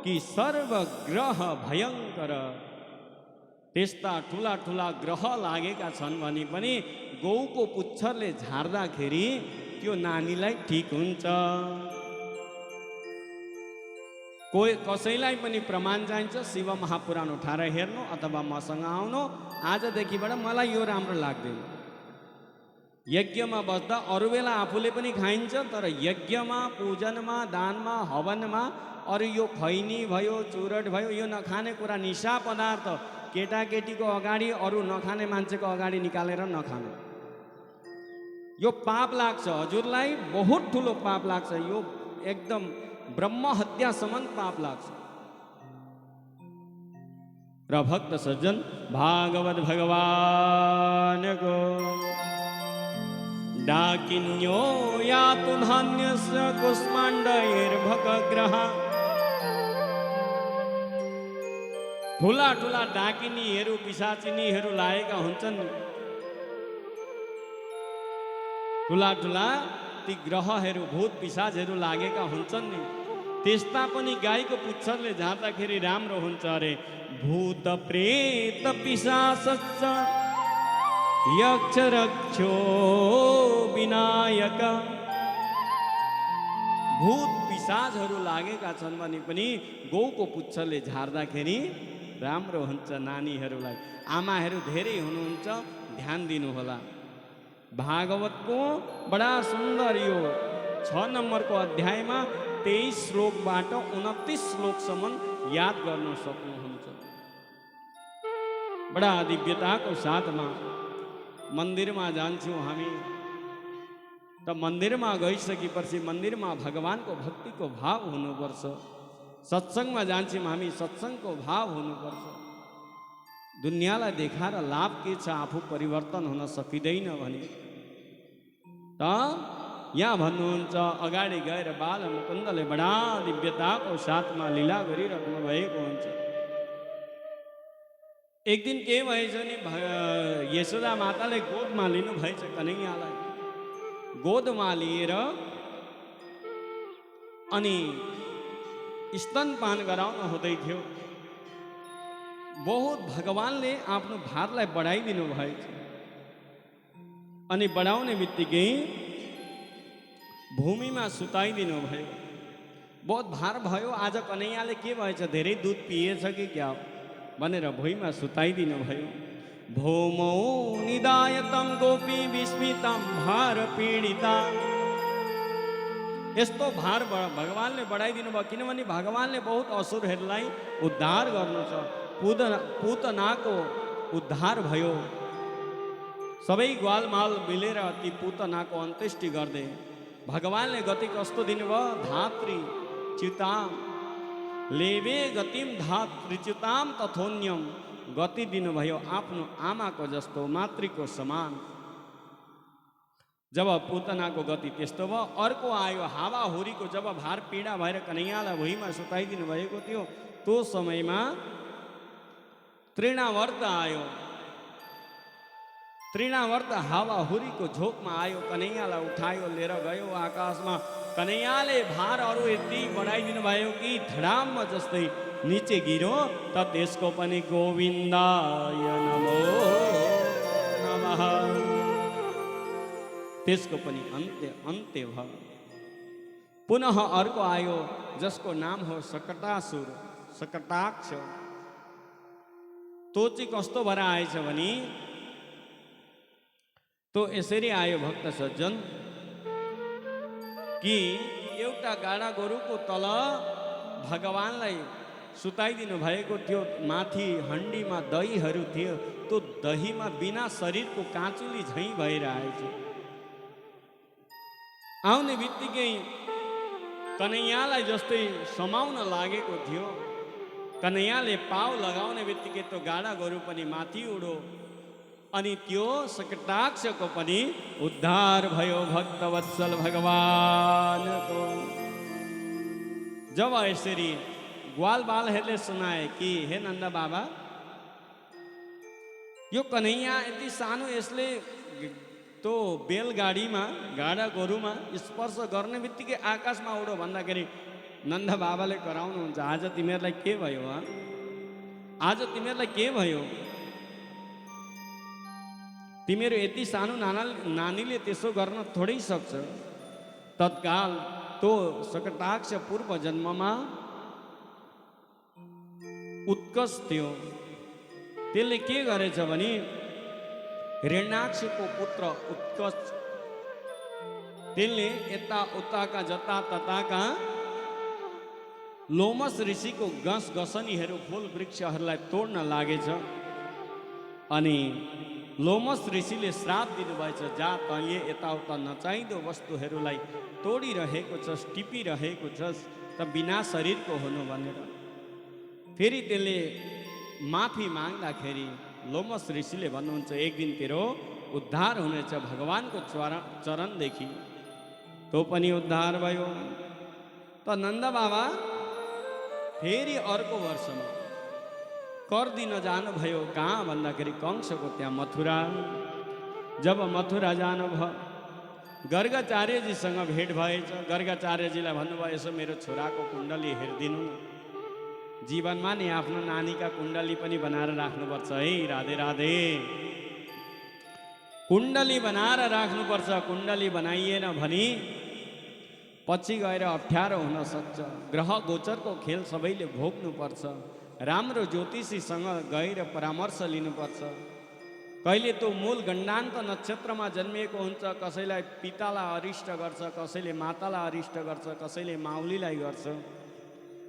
कि सर्वग्रह भयङ्कर, त्यस्ता ठुला ठुला ग्रह लागेका छन् भने पनि गौको पुच्छरले झार्दाखेरि त्यो नानीलाई ठिक हुन्छ। कोही कसैलाई पनि प्रमाण चाहिन्छ, शिव महापुराण उठाएर हेर्नु अथवा मसँग आउनु। आजदेखिबाट मलाई यो राम्रो लाग्दैन। यज्ञमा बस्दा अरू बेला आफूले पनि खाइन्छ, तर यज्ञमा, पूजनमा, दानमा, हवनमा अरू यो खैनी भयो, चुरट भयो, यो नखाने कुरा, निशा पदार्थ केटाकेटीको अगाडि, अरू नखाने मान्छेको अगाडि निकालेर नखानु। यो पाप लाग्छ, हजुरलाई बहुत ठुलो पाप लाग्छ। यो एकदम ब्रह्म हत्यासम्म पाप लाग्छ। र भक्त सज्जन भागवत भगवानको डाकिन्यो यातु धन्यस्य कुष्माण्डैर्भकग्रह। ठुला ठुला डाकिनीहरू, पिशाचिनीहरू लागेका हुन्छन्। ठुला ठुला ती ग्रहहरू, भूत पिशाचहरू लागेका हुन्छन् नि, त्यस्ता पनि गाईको पुच्छरले झार्दाखेरि राम्रो हुन्छ अरे। भूत प्रेत पिशाच यक्ष रक्षो विनायक। भूत पिशाचहरू लागेका छन् भने पनि गौको पुच्छरले झार्दाखेरि राम्रो हुन्छ नानीहरूलाई। आमाहरू धेरै हुनुहुन्छ, ध्यान दिनुहोला। भागवतको बडा सुन्दर यो 6 नम्बरको अध्यायमा 23 श्लोकबाट 29 श्लोकसम्म याद गर्न सक्नुहुन्छ। बडा दिव्यताको साथमा मन्दिरमा जान्छौँ हामी, त मन्दिरमा गइसकेपछि मन्दिरमा भगवानको भक्तिको भाव हुनुपर्छ। सत्सङ्गमा जान्छौँ हामी, सत्सङ्गको भाव हुनुपर्छ। दुनियाँलाई देखाएर लाभ के छ, आफू परिवर्तन हुन सकिँदैन भने त यहाँ भन्नुहुन्छ अगाडि गएर बाल मुकुन्दले बडा दिव्यताको साथमा लीला गरिराख्नु भएको हुन्छ। एक दिन के भएछ नि, यशोदा माताले गोदमा लिनु भएछ कन्हैयालाई। गोदमा लिएर अनि स्तनपान गराउनु हुँदै थियो। बहुत भगवानले आफ्नो भारलाई बढाइदिनु भएछ। अनि बढाउने बित्तिकै भूमिमा सुताइदिनु भयो। बहुत भार भयो। आज कन्हैयाले के भएछ, धेरै दुध पिएछ कि क्या भनेर भुइँमा सुताइदिनु भयो। भौमौ निदायतम गोपी विस्मितम भार पीडिता। यस्तो भार भगवानले बढाइदिनु भयो, किनभने भगवानले बहुत असुरहरूलाई उद्धार गर्नु छ। पूतनाको उद्धार भयो। सबै ग्वालमाल मिलेर ती पूतनाको अन्त्येष्टि गर्दै भगवानले गति कस्तो दिनुभयो, धात्री च्युताम लेवे गतिम धात्री च्युताम तथोन्यम। गति दिनुभयो आफ्नो आमाको जस्तो, मातृको समान। जब पूतनाको गति त्यस्तो भयो, अर्को आयो हावाहुरीको। जब भार पीडा भएर कन्हैयालाई भुइँमा सुताइदिनु भएको थियो, त्यो समयमा तृणावर्त आयो। तृणावर्त हावाहुरीको झोकमा आयो, कन्हैयालाई उठायो, लिएर गयो आकाशमा। कन्हैयाले भारहरू यति बढाइदिनु भयो कि धडाम जस्तै निचे गिरो। त त्यसको पनि गोविन्दाय नमो नमः, त्यसको पनि अन्त्य भयो। पुनः अर्को आयो जसको नाम हो सकटासुर, सकटाक्ष। तो चाहिँ कस्तो भएर आएछ भने, तो यसरी आयो भक्त सज्जन कि एउटा गाडा गोरुको तल भगवानलाई सुताइदिनु भएको थियो। माथि हण्डीमा दहीहरू थियो। त्यो दहीमा बिना शरीरको काँचुली झैँ भएर आएछ। आउने बित्तिकै कन्हैयालाई जस्तै समाउन लागेको थियो। कन्हैयाले पाउ लगाउने बित्तिकै त्यो गाडा गोरु पनि माथि उडो। अनि त्यो सकटाक्षको पनि उद्धार भयो भक्तवत्सल भगवानको। जब यसरी ग्वालबालहरूले सुनाए कि हे नन्द बाबा, यो कन्हैया यति सानो, यसले तो बेलगाडीमा गाडा गोरुमा स्पर्श गर्ने बित्तिकै आकाशमा उडो भन्दाखेरि नन्द बाबाले कराउनुहुन्छ, आज तिमीहरूलाई के भयो? आज तिमीहरूलाई के भयो? तिमीहरू यति सानो नानीले त्यसो गर्न थोरै सक्छ। तत्काल तो सकटाक्ष पूर्व जन्ममा उत्कच थियो। त्यसले के गरेछ भने हिरण्याक्षको पुत्र उत्कच, त्यसले यता उताका जता तताका लोमस ऋषिको गसनीहरू फूल वृक्षहरूलाई तोड्न लागेछ। अनि लोमस ऋषिले श्राप दिनुभएछ, जा तैँले यताउता नचाहिँदो वस्तुहरूलाई तोडिरहेको छस्, टिपिरहेको छस्, त बिना शरीरको हुनु भनेर। फेरि त्यसले माफी माग्दाखेरि लोमस ऋषिले भन्नुहुन्छ, एक दिन तेरो उद्धार हुनेछ भगवानको चरणदेखि। तो पनि उद्धार भयो। त नन्द बाबा फेरि अर्को वर्षमा कर दिन जानुभयो। कहाँ भन्दाखेरि कंसको त्यहाँ मथुरा। जब मथुरा जानुभयो, गर्गाचार्यजीसँग भेट भएछ। गर्गाचार्यजीलाई भन्नुभयो, यसो मेरो छोराको कुण्डली हेरिदिनु न। जीवनमा नि आफ्नो नानीका कुण्डली पनि बनाएर राख्नुपर्छ है। राधे राधे। कुण्डली बनाएर राख्नुपर्छ। कुण्डली बनाइएन भने पछि गएर अप्ठ्यारो हुन सक्छ। ग्रह गोचरको खेल सबैले भोग्नुपर्छ। राम्रो ज्योतिषीसँग गएर परामर्श लिनुपर्छ। कहिले तो मूल गण्डान्त नक्षत्रमा जन्मिएको हुन्छ, कसैलाई पितालाई अरिष्ट गर्छ, कसैले मातालाई अरिष्ट गर्छ, कसैले माउलीलाई गर्छ।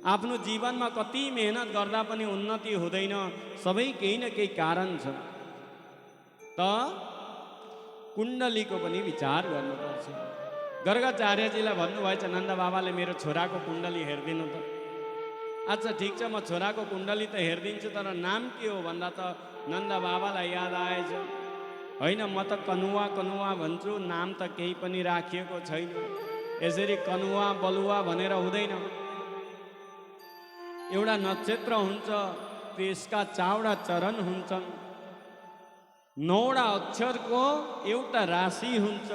आफ्नो जीवनमा कति मेहनत गर्दा पनि उन्नति हुँदैन। सबै केही न केही कारण छ। त कुण्डलीको पनि विचार गर्नुपर्छ। गर्गाचार्यजीलाई भन्नुभएछ, नन्द बाबाले मेरो छोराको कुण्डली हेरिदिनु त। अच्छा ठिक छ, म छोराको कुण्डली त हेरिदिन्छु, तर नाम के हो भन्दा त नन्द बाबालाई याद आएछ। होइन, म त कनुवा कनुवा भन्छु, नाम त केही पनि राखिएको छैन। यसरी कनुवा बलुवा भनेर हुँदैन। एउटा नक्षत्र हुन्छ, त्यसका 4वटा चरण हुन्छन्। 9वटा अक्षरको एउटा राशि हुन्छ।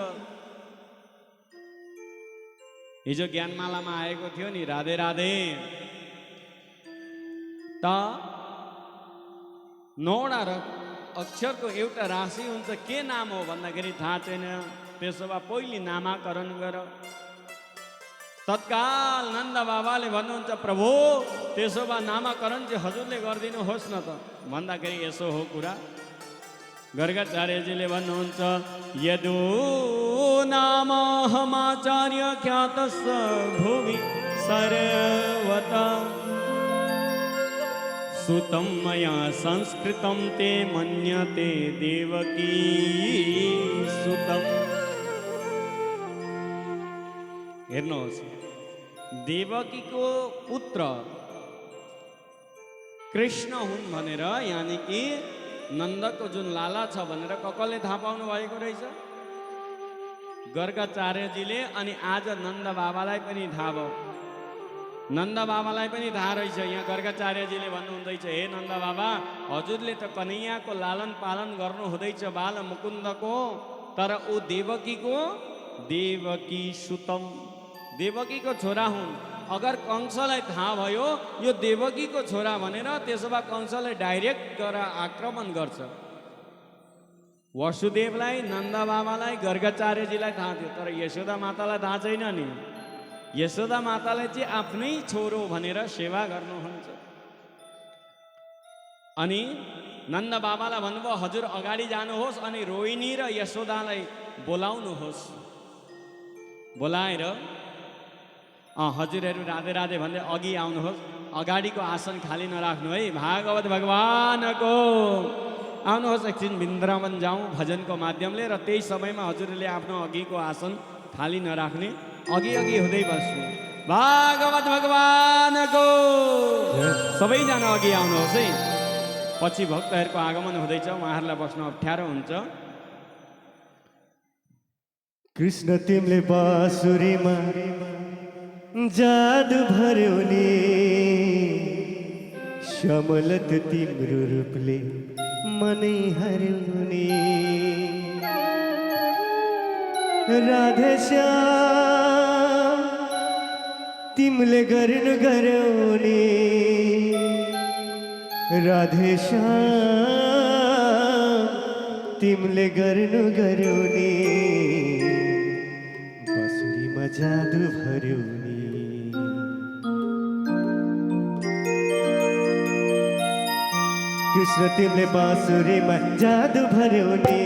हिजो ज्ञानमालामा आएको थियो नि, राधे राधे। त 9वटा अक्षरको एउटा राशि हुन्छ। के नाम हो भन्दाखेरि थाहा छैन। त्यसो भए पहिले नामाकरण गर। तत्काल नन्द बाबाले भन्नुहुन्छ, प्रभु त्यसो भए नामाकरण चाहिँ हजुरले गरिदिनुहोस् न त। भन्दाखेरि यसो हो कुरा। गर्गाचार्यजीले भन्नुहुन्छ, यदो नाम हमाचार्य ख्यातस् भुवि सर्वता सुतं मया संस्कृतं ते मन्यते देवकी सुतं। हेर्नुहोस्, देवकीको पुत्र कृष्ण हुन् भनेर, यानि कि नन्दको जुन लाला छ भनेर कसले थाहा पाउनु भएको रहेछ? गर्गाचार्यजीले। अनि आज नन्द बाबालाई पनि थाहा भयो। नन्द बाबालाई पनि थाहा रहेछ। यहाँ गर्गाचार्यजीले भन्नुहुँदैछ, हे नन्द बाबा, हजुरले त कन्हैयाको लालन पालन गर्नु हुँदैछ, बाल मुकुन्दको, तर ऊ देवकीको, देवकी सुतम, देवकीको छोरा हुन्। अगर कंसलाई थाहा भयो यो देवकीको छोरा भनेर, त्यसो भए कंसले डाइरेक्ट गएर आक्रमण गर्छ। वसुदेवलाई, नन्द बाबालाई, गर्गाचार्यजीलाई थाहा थियो, तर यशोदा मातालाई थाहा छैन नि। यशोदा माताले चाहिँ आफ्नै छोरो भनेर सेवा गर्नुहुन्छ। अनि नन्द बाबालाई भन्नुभयो, हजुर अगाडि जानुहोस् अनि रोहिणी र यशोदालाई बोलाउनुहोस्। बोलाएर हजुरहरू राधे राधे भन्दै अघि आउनुहोस्। अगाडिको आसन खाली नराख्नु है। भागवत भगवानको आउनुहोस्, एकछिन वृन्दावन जाउँ भजनको माध्यमले। र त्यही समयमा हजुरले आफ्नो अघिको आसन खाली नराख्ने, अघि अघि हुँदै बस्नु। भागवत भगवानको सबैजना अघि आउनुहोस् है। पछि भक्तहरूको आगमन हुँदैछ, उहाँहरूलाई बस्न अप्ठ्यारो हुन्छ। कृष्ण तिमीले बाँसुरीमा जादु भर्यो नि, श्यामलत तिम्रो रूपले मनै हर्यो नि। राधे श्याम तिमीले गर्नु गरौनी राधे श्याम तिमीले गर्नु गरौनी बाँसुरीमा जादु भर्यौनी कृष्ण तिमीले बाँसुरीमा जादु भर्यौनी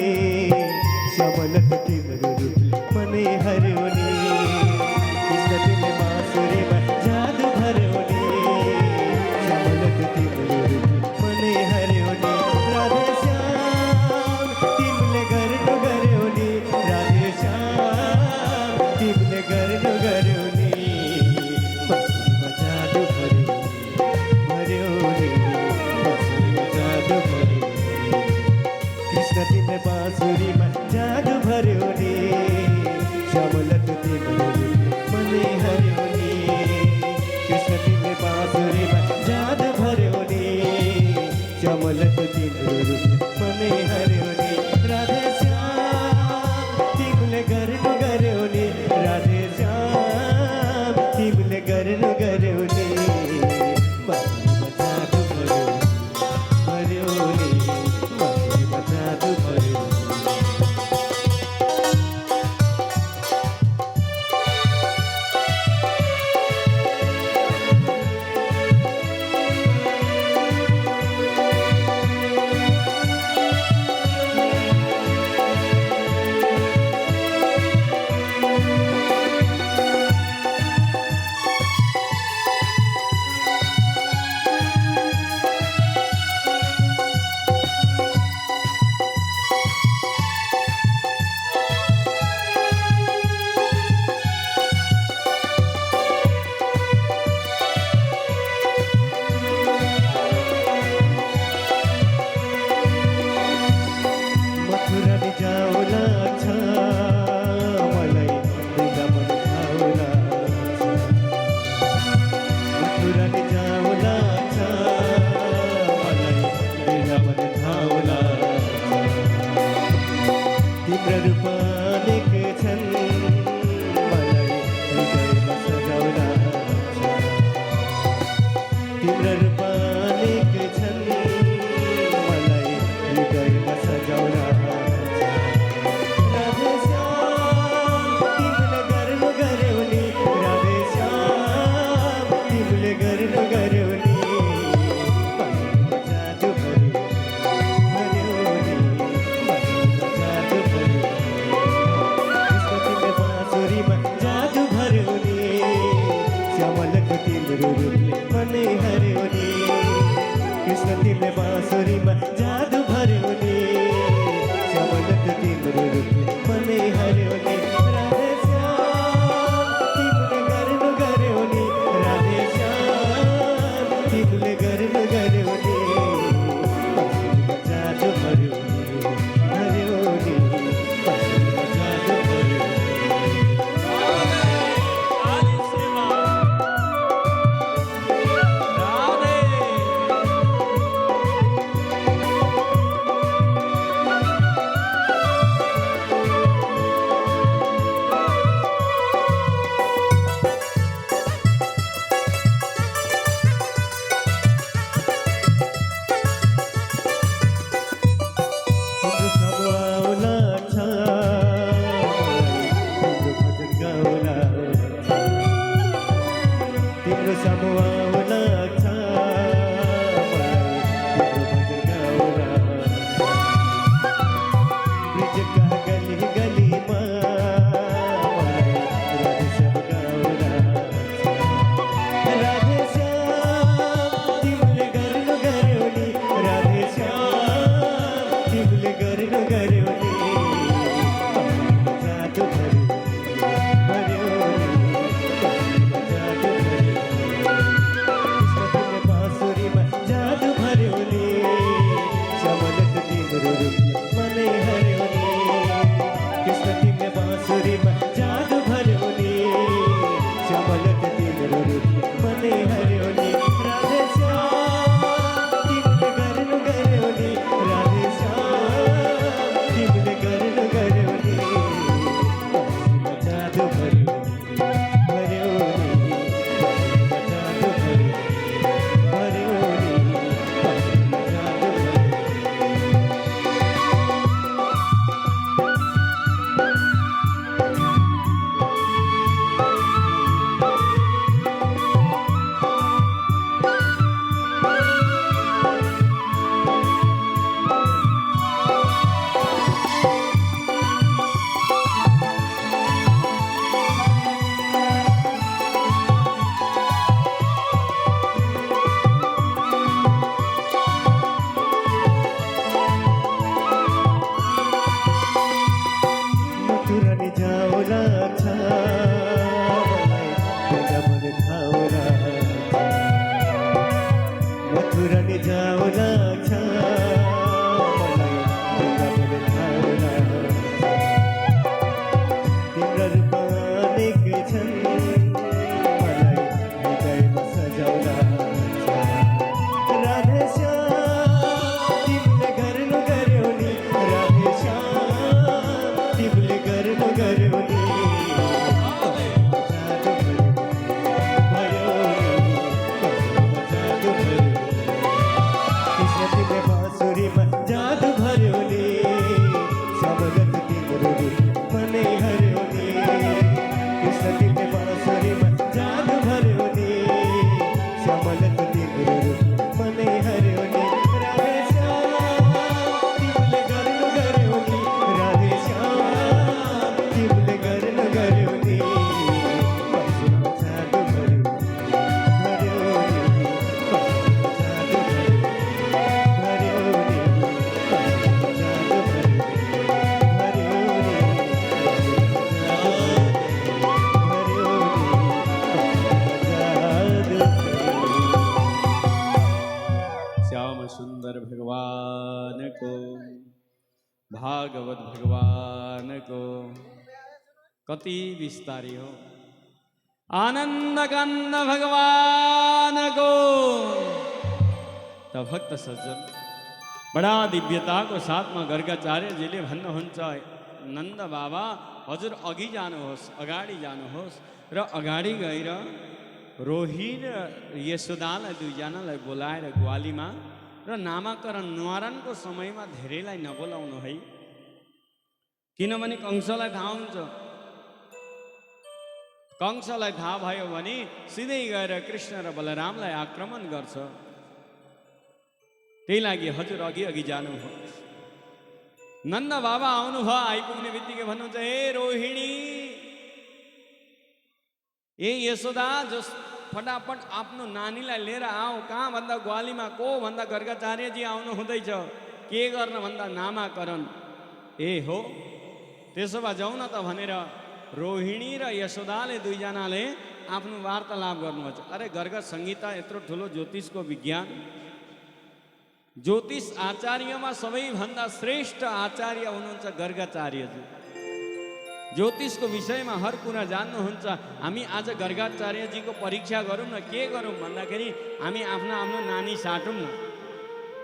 श्यामलत तिम्रो रूपले मनै हर्यौनी कृष्ण तिमीले बाँसुरीमा जादु भर्यौनी श्यामलत तिम्रो रूपले मनै हर्यौनी राधे श्याम तिमीले गर्नु गरौनी राधे श्याम तिमीले गर्नु गरौनी बाँसुरीमा जादु भर्यौनी बाँसुरीमा जादु भर्यौनी कृष्ण तिमीले बाँसुरीमा जादु भर्यौनी श्यामलत तिम्रो रूपले मनै हर्यौनी कृष्ण तिमीले बाँसुरीमा जादु भर्यौनी श्यामलत तिम्रो रूपले मनै हर्यौनी राधे श्याम तिमीले गर्नु गरौनी राधे श्याम तिमीले गर्नु गरौनी बाँसुरीमा जादु भर्यौनी बाँसुरीमा जादु भर्यौनी मथुराले जाउला छ मलाई वृन्दावन जाउला मथुराले जाउला छ मलाई वृन्दावन जाउला तिम्रो रूप अनेक छन् मलाई हृदयमा सजाउला तिम्रो रूप अनेक छन् मलाई हृदयमा सजाउला राधे श्याम तिमीले गर्नु गरौनी राधे श्याम तिमीले गर्नु गरौनी बाँसुरीमा जादु भर्यौनी बाँसुरीमा जादु भर्यौनी कृष्ण तिमीले बाँसुरीमा जादु भर्यौनी श्यामलत तिम्रो रूपले मनै हर्यौनी फुरने जाऊ लाग्छ मलाई तपाईँले थाहा लाग्छ तिम्रो रूप अनेकै छन् मलाई हृदयमा सजाउन राधेश्याम तिमीले गर्नु गर्यौ नि राधेश्याम तिमीले गर्नु गर्यौ नि जादू भर्यो नि सबगत तिम्रो रूप मनै हर्यो नि कृष्ण तिमीले बाँसुरीमा जादू भर्यो नि सबगत तिम्रो रूप मनै हर्यो नि राधेश्याम तिमीले गर्नु गर्यौ नि राधेश्याम तिमीले गर्नु गर्यौ नि बाँसुरीमा जादू भर्यो नि श्याम सुंदर भगवान को, भागवत भगवान को कति विस्तारी हो। आनंद कंद भगवान को। त भक्त सज्जन बड़ा दिव्यता को साथ में गर्गाचार्य जी ले भन्नुहुन्छ नंद बाबा हजुर अघि जानुहोस् अगाडि जानुहोस् र अगाडि गएर रोहिणी र यशोदालाई दुईजनालाई बोलाएर ग्वालीमा र नामाकरण न्वारणको समयमा धेरैलाई नबोलाउनु है, किनभने कंसलाई थाहा हुन्छ। कंसलाई थाहा भयो भने सिधै गएर कृष्ण र बलरामलाई आक्रमण गर्छ। त्यही लागि हजुर अघि अघि जानुहोस्। नन्द बाबा आउनुभयो, आइपुग्ने बित्तिकै भन्नुहुन्छ हे रोहिणी, ए यशोदा, जस फटाफट आफ्नो नानीलाई लिएर आऊ। कहाँ भन्दा ग्वालीमा, को भन्दा गर्गाचार्यजी आउनु हुँदैछ। के गर्न भन्दा नामाकरण। ए हो, त्यसो भए जाउँ न त भनेर रोहिणी र यशोदाले दुईजनाले आफ्नो वार्तालाप गर्नुहुन्छ। अरे गर्ग संहिता यत्रो ठुलो ज्योतिषको विज्ञान, ज्योतिष आचार्यमा सबैभन्दा श्रेष्ठ आचार्य हुनुहुन्छ गर्गाचार्यजी। ज्योतिषको विषयमा हर कुरा जान्नुहुन्छ। हामी आज गर्गाचार्यजीको परीक्षा गरौँ न। के गरौँ भन्दाखेरि हामी आफ्नो आफ्नो नानी साटौँ न।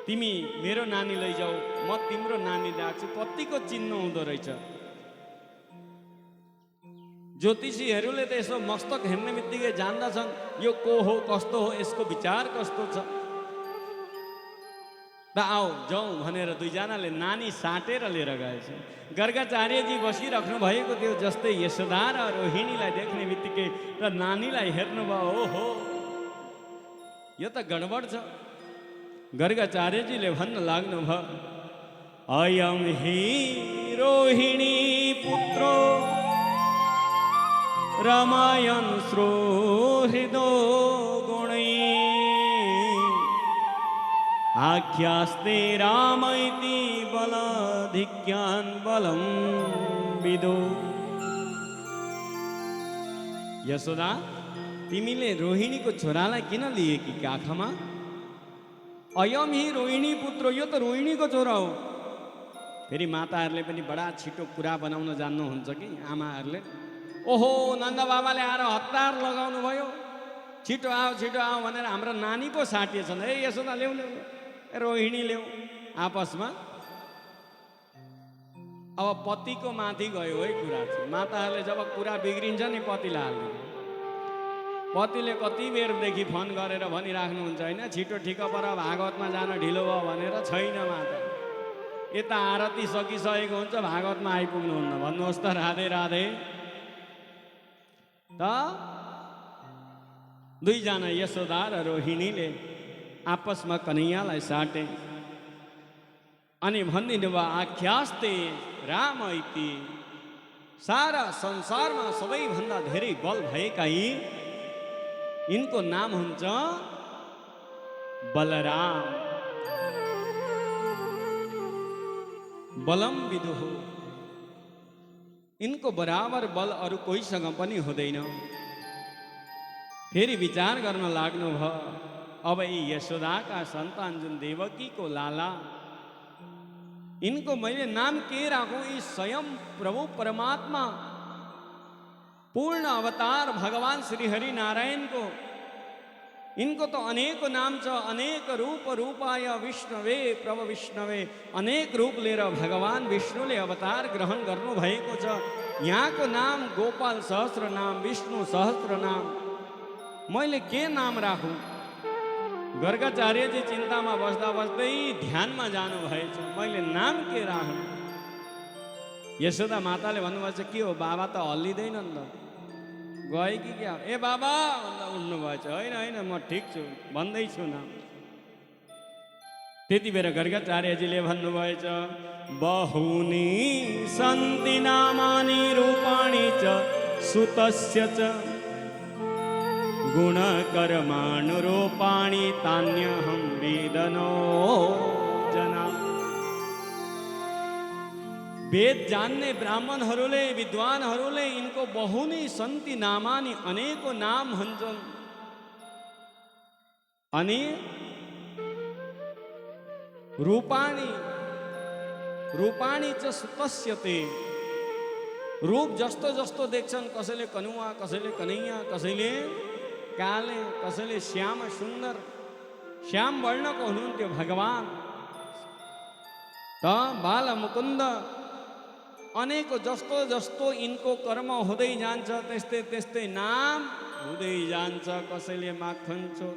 तिमी मेरो नानी लैजाऊ, म तिम्रो नानी राख्छु। कतिको चिन्नु हुँदो रहेछ। ज्योतिषीहरूले त यसो मस्तक हेर्ने बित्तिकै जान्दछन् यो को हो, कस्तो हो, यसको विचार कस्तो छ। त आओ जाउँ भनेर दुईजनाले नानी साटेर लिएर गएछ। गर्गाचार्यजी बसिराख्नु भएको थियो। जस्तै यशोदा र रोहिणीलाई देख्ने बित्तिकै र नानीलाई हेर्नुभयो, ओहो यो त गडबड छ। गर्गाचार्यजीले भन्न लाग्नुभयो, अयम हि रोहिणी पुत्रो रामायण श्रोहृदो गुणै आख्यास्ते रामैति बलाधिक्यान् बलं विदो। यशोदा, तिमीले रोहिणीको छोरालाई किन लिए कि काखमा? अयम हि रोहिणी पुत्र, यो त रोहिणीको छोरा हो। फेरि माताहरूले पनि बडा छिटो कुरा बनाउन जान्नुहुन्छ कि आमाहरूले। ओहो, नन्द बाबाले आएर हतार लगाउनु भयो। छिटो आओ भनेर हाम्रो नानी पो साटिएछन्। ए यशोदा ल्याउ ल्याउ, रोहिणी ल्याउ। आपसमा अब पतिको माथि गयो है कुरा चाहिँ। माताहरूले जब कुरा बिग्रिन्छ नि पतिलाई हाल्ने। पतिले कति बेरदेखि फोन गरेर भनिराख्नुहुन्छ होइन, छिटो ठिक पर भागवतमा जान ढिलो भयो भनेर। छैन माता, यता आरती सकिसकेको हुन्छ, भागवतमा आइपुग्नुहुन्न। भन्नुहोस् त राधे राधे। त दुईजना यशोदा र रोहिणीले आपसमा कन्हैयालाई साटे अनि भनिदिनु भयो, आख्यास्ते राम इति, सारा संसारमा सबैभन्दा धेरै बल भएका यिनको नाम हुन्छ बलराम। बलम विदुः, यिनको बराबर बल अरू कोहीसँग पनि हुँदैन। फेरि विचार गर्न लाग्नुभयो। अब यी यशोदा का संतान जुन देवकी को लाला, इनको मैले नाम के राखूं? यी स्वयं प्रभु परमात्मा पूर्ण अवतार भगवान श्री हरि नारायण को, इनको तो अनेक नाम छ, अनेक रूप रूपाय विष्णवे प्रभ विष्णवे, अनेक रूप लिएर भगवान विष्णुले अवतार ग्रहण गर्नु भएको छ। यहाँको नाम गोपाल सहस्र नाम, विष्णु सहस्र नाम, मैले के नाम राखूं? गर्गाचार्यजी चिन्तामा बस्दा बस्दै ध्यानमा जानु भएछ, मैले नाम के राखूं? यशोदा माताले भन्नुभएछ, के हो बाबा त हल्लिँदैन नि त, गए कि क्या? ए बाबा भन्दा उठ्नु भएछ। होइन होइन म ठिक छु भन्दैछु नाम। त्यति बेर गर्गाचार्यजीले भन्नुभएछ, बहूनि सन्ति नामानि रूपाणि च सुतस्य च गुणकर्मानुरूपाणि तान्यहं वेदनो जना। वेद जान्ने ब्राह्मणहरूले, विद्वानहरूले यिनको बहुनी सन्ति नामानि, अनेकौं नाम हुन्छन्। अनि रूपाणि, रूपाणि च सुतस्यते, रूप जस्तो जस्तो देख्छन्, कसैले कनुवा, कसैले कन्हैया, कसैले काले, कसैले श्याम सुन्दर, श्याम वर्णको हुनुहुन्थ्यो भगवान। त बाल मुकुन्द अनेको जस्तो जस्तो यिनको कर्म हुँदै जान्छ, त्यस्तै त्यस्तै नाम हुँदै जान्छ। कसैले माखन चोर,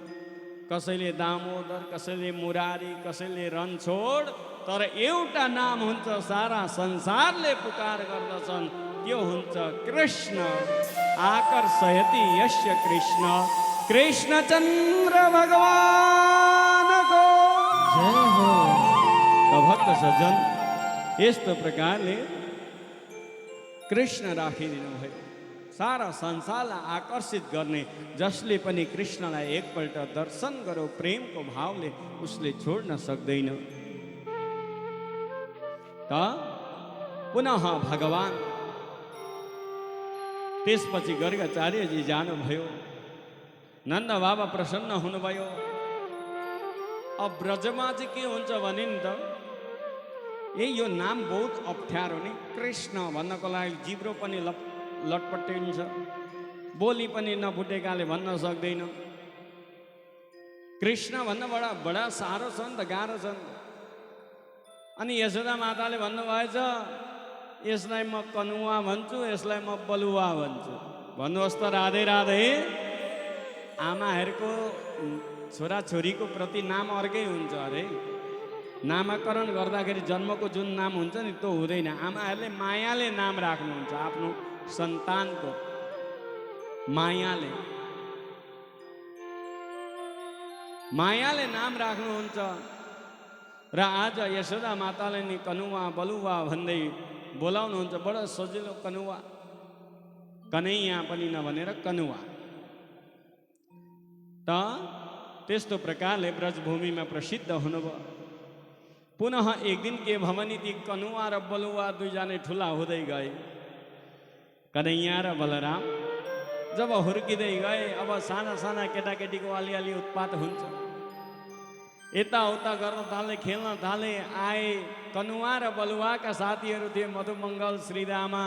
कसैले दामोदर, कसैले मुरारी, कसैले रणछोड, तर एउटा नाम हुन्छ सारा संसारले पुकार गर्दछन्, त्यो हुन्छ कृष्ण। आकर्षयति यस्य कृष्ण, कृष्णचन्द्र भगवानको जय हो। त भक्त सज्जन, यस्तो प्रकारले कृष्ण राखिदिनु भयो, सारा संसारलाई आकर्षित गर्ने। जसले पनि कृष्णलाई एकपल्ट दर्शन गरो प्रेमको भावले, उसले छोड्न सक्दैन। त पुनः भगवान त्यसपछि गर्गाचार्यजी जानुभयो। नन्द बाबा प्रसन्न हुनुभयो। अब ब्रजमा चाहिँ के हुन्छ भने नि त, यो नाम बहुत अप्ठ्यारो नि। कृष्ण भन्नको लागि जिब्रो पनि लटपटिन्छ, बोली पनि नफुटेकाले भन्न सक्दैन। कृष्ण भन्न बडा साह्रो छ नि त, गाह्रो छ नि त। अनि यशोदा माताले भन्नुभएछ, यसलाई म कनुवा भन्छु, यसलाई म बलुवा भन्छु। भन्नुहोस् त राधे राधे। आमाहरूको छोराछोरीको प्रति नाम अर्कै हुन्छ अरे। नामकरण गर्दाखेरि जन्मको जुन नाम हुन्छ नि त्यो हुँदैन। आमाहरूले मायाले नाम राख्नुहुन्छ, आफ्नो सन्तानको मायाले नाम राख्नुहुन्छ। र आज यशोदा माताले नि कनुवा बलुवा भन्दै बोलाउनुहुन्छ। बडो सजिलो कनुवा, कन्हैया पनि नभनेर कनुवा। त त्यस्तो प्रकारले ब्रजभूमिमा प्रसिद्ध हुनुभयो। पुनः एक दिन के भयो भने ती कनुवा र बलुवा दुईजना ठुला हुँदै गए। कन्हैया र बलराम जब हुर्किँदै गए, अब साना साना केटाकेटीको अलिअलि उत्पात हुन्छ। यताउता गर्न थाले, खेल्न थाले। आए कनुवा र बलुवाका साथीहरू थिए, मधुमङ्गल, श्रीरामा,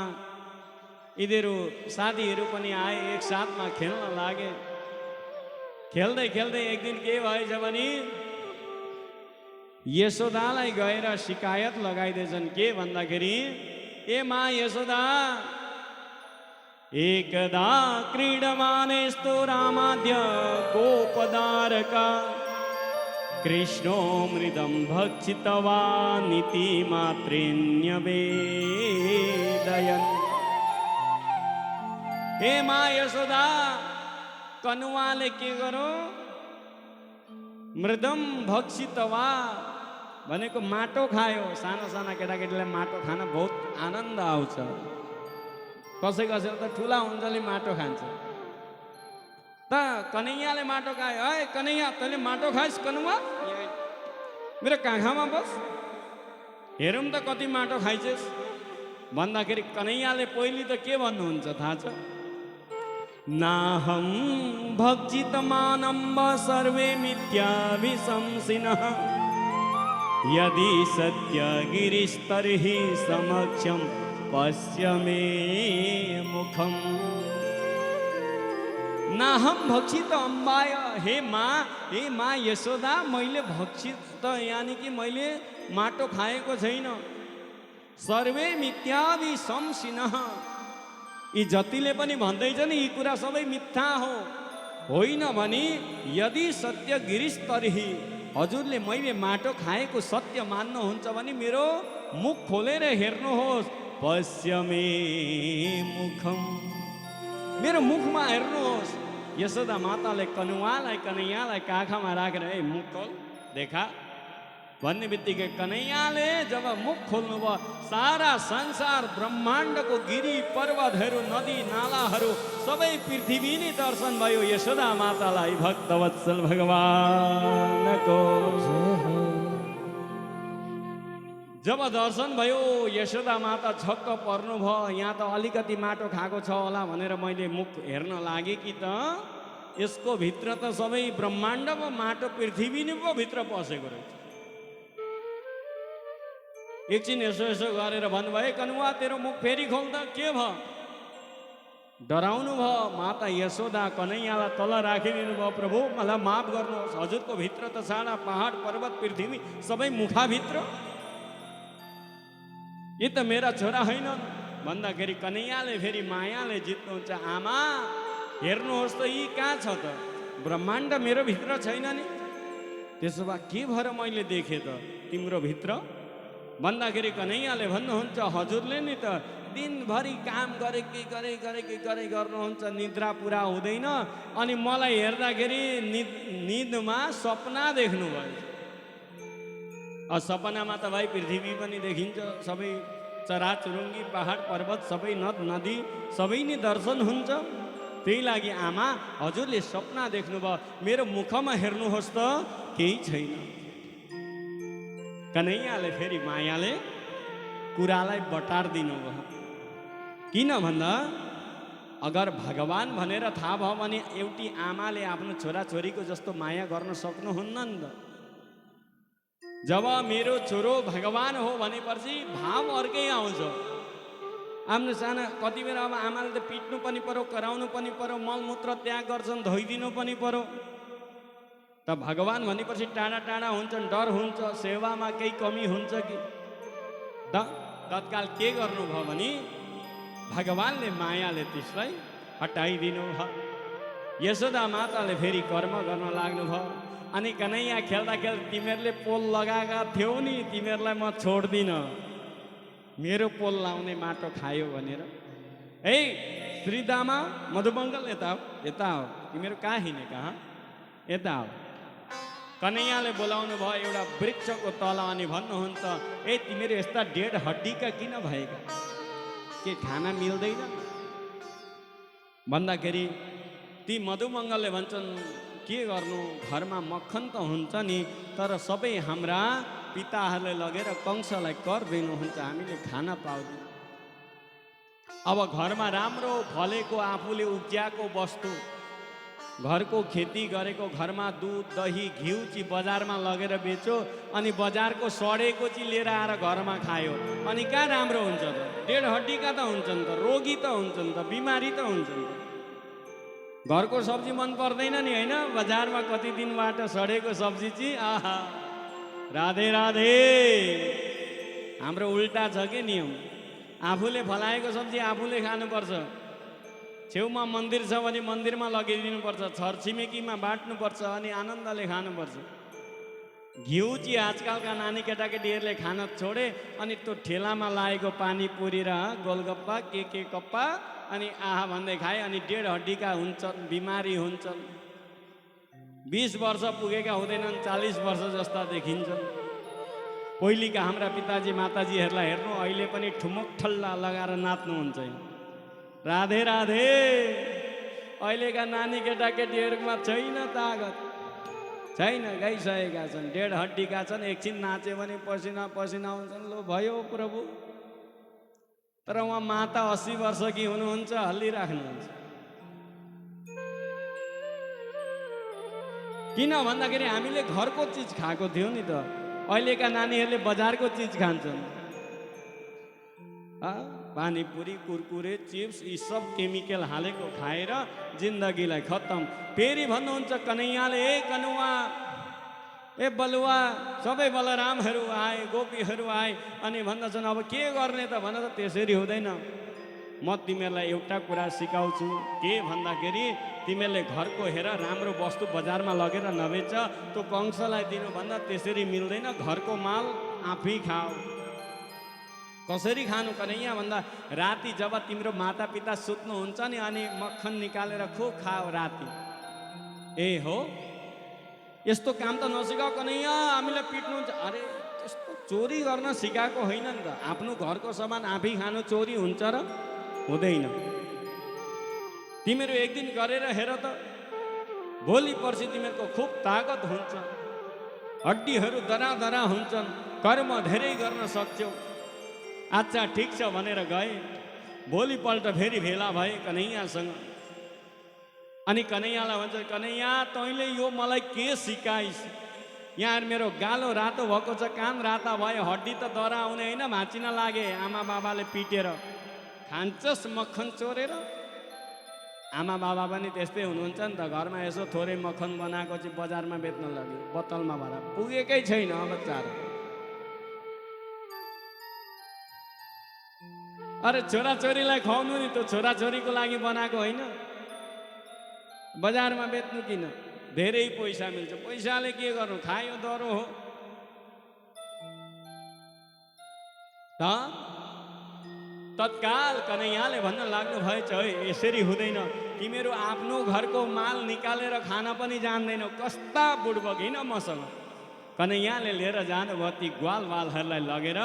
यिनीहरू साथीहरू पनि आए, एक साथमा खेल्न लागे। खेल्दै खेल्दै एक दिन के भएछ भने यशोदालाई गएर शिकायत लगाइदिएछन्। के भन्दाखेरि, ए मा यशोदा, एकदा क्रीडमानेस्तु रामाद्य गोपदारका कृष्णो मृदं भक्षितवानिति मात्रेण्यवेदयन्। हे मा यशोदा, कनुवाले के गरो? मृदम भक्षितवा भनेको माटो खायो। साना साना केटाकेटीलाई माटो खान बहुत आनन्द आउँछ। कसै कसैले त ठुला हुन्छले माटो खान्छ। त कन्हैयाले माटो खायो। है कन्हैया, तैँले माटो खाइस्? कनुवा मेरो काखमा बस, हेरौँ त कति माटो खाइछस् भन्दाखेरि कन्हैयाले पहिले त के भन्नुहुन्छ थाहा छ? नाहं भक्षितमानम्ब सर्वे मिथ्याभिशंसिनः यदि सत्यगिरिस्तर्हि समक्षं पश्य मे मुखम्। नाहं भक्षित अम्बाय, हे माँ यशोदा, मैले भक्षित यानी कि मैले माटो खाएको छैन। सर्वे मिथ्याभिशंसिनः, यी जतिले पनि भन्दैछन् यी कुरा सबै मिथ्या हो, होइन भने यदि सत्य गिरिस्तर्हि, हजुरले मैले माटो खाएको सत्य मान्नुहुन्छ भने मेरो मुख खोलेर हेर्नुहोस्। पश्य मे मुखम, मेरो मुखमा हेर्नुहोस्। यशोदा माताले कन्हैयालाई काखमा राखेर ए मुख खोल देखा भन्ने बित्तिकै कन्हैयाले जब मुख खोल्नुभयो, सारा संसार ब्रह्माण्डको गिरी पर्वतहरू नदी नालाहरू सबै पृथ्वी नै दर्शन भयो यशोदा मातालाई। भक्तवत्सल भगवानको जब दर्शन भयो यशोदा माता छक्क पर्नुभयो। यहाँ त अलिकति माटो खाएको छ होला भनेर मैले मुख हेर्न लागे कि त यसको भित्र त सबै ब्रह्माण्डको माटो पृथ्वी नै पो भित्र पसेको रहेछ। एकछिन यसो यसो गरेर भन्नुभयो, कन्हुआ तेरो मुख फेरि खोल त, के भयो? डराउनु भयो माता यशोदा कन्हैयालाई तल राखिदिनु भयो। प्रभु मलाई माफ गर्नुहोस्, हजुरको भित्र त सारा पहाड पर्वत पृथ्वी सबै मुखाभित्र, यी त मेरा छोरा होइन भन्दाखेरि कन्हैयाले फेरि मायाले जित्नुहुन्छ। आमा हेर्नुहोस् त यी कहाँ छ त, ब्रह्माण्ड मेरो भित्र छैन नि, त्यसो भए के भएर मैले देखेँ त तिम्रो भित्र भन्दाखेरि कन्हैयाले भन्नुहुन्छ, हजुरले नि त दिनभरि काम गरे गर्नुहुन्छ, निद्रा पुरा हुँदैन, अनि मलाई हेर्दाखेरि निदमा सपना देख्नुभयो। सपनामा त भाइ पृथ्वी पनि देखिन्छ, सबै चराचुरुङ्गी पहाड पर्वत सबै नद नदी सबै नै दर्शन हुन्छ। त्यही लागि आमा हजुरले सपना देख्नुभयो, मेरो मुखमा हेर्नुहोस् त केही छैन। कन्हैयाले फेरि मायाले कुरालाई बटार दिनुभयो। किन भन्दा अगर भगवान भनेर थाहा भयो भने एउटी आमाले आफ्नो छोराछोरीको जस्तो माया गर्न सक्नुहुन्न नि त। जब मेरो छोरो भगवान हो भनेपछि भाव अर्कै आउँछ। आफ्नो साना कति बेला अब आमाले त पिट्नु पनि पर्यो, कराउनु पनि पर्यो, मलमूत्र त्याग गर्छन्, धोइदिनु पनि पर्यो। त भगवान भनेपछि टाढा टाढा हुन्छन्, डर हुन्छ, सेवामा केही कमी हुन्छ कि तत्काल के गर्नुभयो भने भगवानले मायाले त्यसलाई हटाइदिनु भयो। यशोदा माताले फेरि कर्म गर्न लाग्नुभयो। अनि कन्हैया खेल्दा खेल्दा तिमीहरूले पोल लगाएका थियौ नि, तिमीहरूलाई म छोड्दिनँ, मेरो पोल लाउने माटो खायो भनेर। ए श्रीदामा मधुमङ्गल यता हो, तिमीहरू कहाँ हिँडेका यता हो। कन्हैयाले बोलाउनु भयो एउटा वृक्षको तल, अनि भन्नुहुन्छ, ए तिमीहरू यस्ता डेढ हड्डीका किन भएका, के खाना मिल्दैन भन्दाखेरि ती मधुमङ्गलले भन्छन्, के गर्नु, घरमा मक्खन त हुन्छ नि, तर सबै हाम्रा पिताहरूले लगेर कंसलाई कर दिनुहुन्छ, हामीले खाना पाउँदैन। अब घरमा राम्रो फलेको आफूले उब्जाएको वस्तु, घरको खेती गरेको, घरमा दुध दही घिउ चाहिँ बजारमा लगेर बेच्यो, अनि बजारको सडेको चाहिँ लिएर आएर घरमा खायो, अनि कहाँ राम्रो हुन्छ त? डेढ हड्डीका त हुन्छन् त, रोगी त हुन्छन् त, बिमारी त हुन्छन् त। घरको सब्जी मन पर्दैन नि, होइन? बजारमा कति दिनबाट सडेको सब्जी चाहिँ आहा, राधे राधे। हाम्रो उल्टा छ के नियम, आफूले फलाएको सब्जी आफूले खानुपर्छ। छेउमा मन्दिर छ भने मन्दिरमा लगिदिनुपर्छ, छरछिमेकीमा बाँड्नुपर्छ, अनि आनन्दले खानुपर्छ। घिउ चाहिँ आजकलका नानी केटाकेटीहरूले खान छोडे, अनि त्यो ठेलामा लागेको पानीपुरी र गोलगप्पा के कप्पा अनि आहा भन्दै खाए, अनि डेढ हड्डीका हुन्छन्, बिमारी हुन्छन्, 20 वर्ष पुगेका हुँदैनन्, 40 वर्ष जस्ता देखिन्छन्। पहिलेका हाम्रा पिताजी माताजीहरूलाई हेर्नु, अहिले पनि ठुमुक ठल्ला लगाएर नाच्नुहुन्छ। राधे राधे। अहिलेका नानी केटाकेटीहरूमा छैन तागत, छैन, गइसकेका छन्, डेढ हड्डीका छन्, एकछिन नाच्यो भने पसिना पसिना हुन्छन्। लो भयो प्रभु। तर उहाँ माता 80 वर्षकी हुनुहुन्छ, हल्लिराख्नुहुन्छ। किन भन्दाखेरि हामीले घरको चिज खाएको थियौँ नि त। अहिलेका नानीहरूले बजारको चिज खान्छन्। पानीपुरी, कुरकुरे, चिप्स यी सब केमिकल हालेको खाएर जिन्दगीलाई खत्तम। फेरि भन्नुहुन्छ कन्हैयाले, ए कनुवा, ए बलुवा, सबै बलरामहरू आए, गोपीहरू आए, अनि भन्दछन् अब के गर्ने त भन त। त्यसरी हुँदैन। म तिमीहरूलाई एउटा कुरा सिकाउँछु, के भन्दाखेरि तिमीहरूले घरको हेर राम्रो वस्तु बजारमा लगेर नबेच, त्यो कंशलाई दिनुभन्दा त्यसरी मिल्दैन। घरको माल आफै खाऊ। कसरी खानु कन्हैया भन्दा, राति जब तिम्रो मातापिता सुत्नुहुन्छ नि, अनि मक्खन निकालेर खुब खाऊ राति। ए हो, यस्तो काम त नसिकाऊ कन्हैया, हामीलाई पिट्नुहुन्छ। अरे त्यस्तो चोरी गर्न सिकाएको होइन नि त। आफ्नो घरको सामान आफै खानु चोरी हुन्छ र? हुँदैन। तिमीहरू एक दिन गरेर हेर त, भोलि पर्सि तिमीहरूको खुब तागत हुन्छ, हड्डीहरू दरा हुन्छन्, कर्म धेरै गर्न सक्छौ। अच्छा ठिक छ भनेर गए। भोलिपल्ट फेरि भेला भए कन्हैयासँग। अनि कन्हैयालाई भन्छ, कन्हैया तैँले यो मलाई के सिकाइस्? यहाँ मेरो गालो रातो भएको छ, कान राता भयो, हड्डी त दरा आउने होइन, भाँचिन लागे। आमा बाबाले पिटेर खान्छस् मक्खन चोरेर? आमा बाबा पनि त्यस्तै हुनुहुन्छ नि त। घरमा यसो थोरै मक्खन बनाएको चाहिँ बजारमा बेच्न लाग्यो, बोतलमा भएर पुगेकै छैन अब चार। अरे छोराछोरीलाई खुवाउनु नि, त्यो छोराछोरीको लागि बनाएको होइन, बजारमा बेच्नु किन? धेरै पैसा मिल्छ। पैसाले के गर्नु? खायो दरो हो त। तत्काल कन्हैयाले भन्न लाग्नु भएछ, है यसरी हुँदैन। तिमीहरू आफ्नो घरको माल निकालेर खान पनि जान्दैनौ। कस्ता बुढबक हिँड मसँग। कन्हैयाले लिएर जानुभयो ती ग्वालबालहरूलाई लगेर।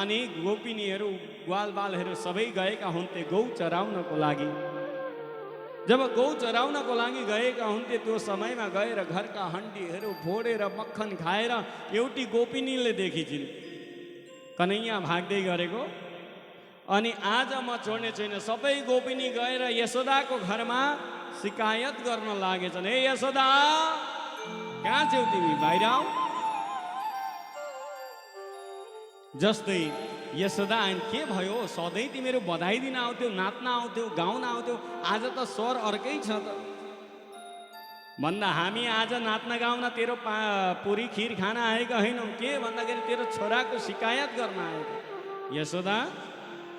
अनि गोपिनीहरू ग्वालबालहरू सबै गएका हुन्थे गौ चराउनको लागि। जब गौ चराउनको लागि गएका हुन्थे, त्यो समयमा गएर घरका हड्डीहरू फोडेर मक्खन खाएर एउटी गोपिनीले देखिन् कन्हैया भाग्दै गरेको। अनि आज म छोड्ने छैन। सबै गोपिनी गएर यशोदाको घरमा शिकायत गर्न लागेछन्। हे यशोदा, कहाँ छौ तिमी? बाहिर आऊ। जस्तै यशोदा, के भयो? सधैँ तिमीहरू बधाई दिन आउँथ्यौ, नाच्न आउँथ्यौ, गाउन आउँथ्यौ, आज त स्वर अर्कै छ त। भन्दा हामी आज नाच्न गाउन तेरो पुरी खिर खान आएका होइनौँ। के भन्दाखेरि तेरो छोराको शिकायत गर्न आएको। यशोदा,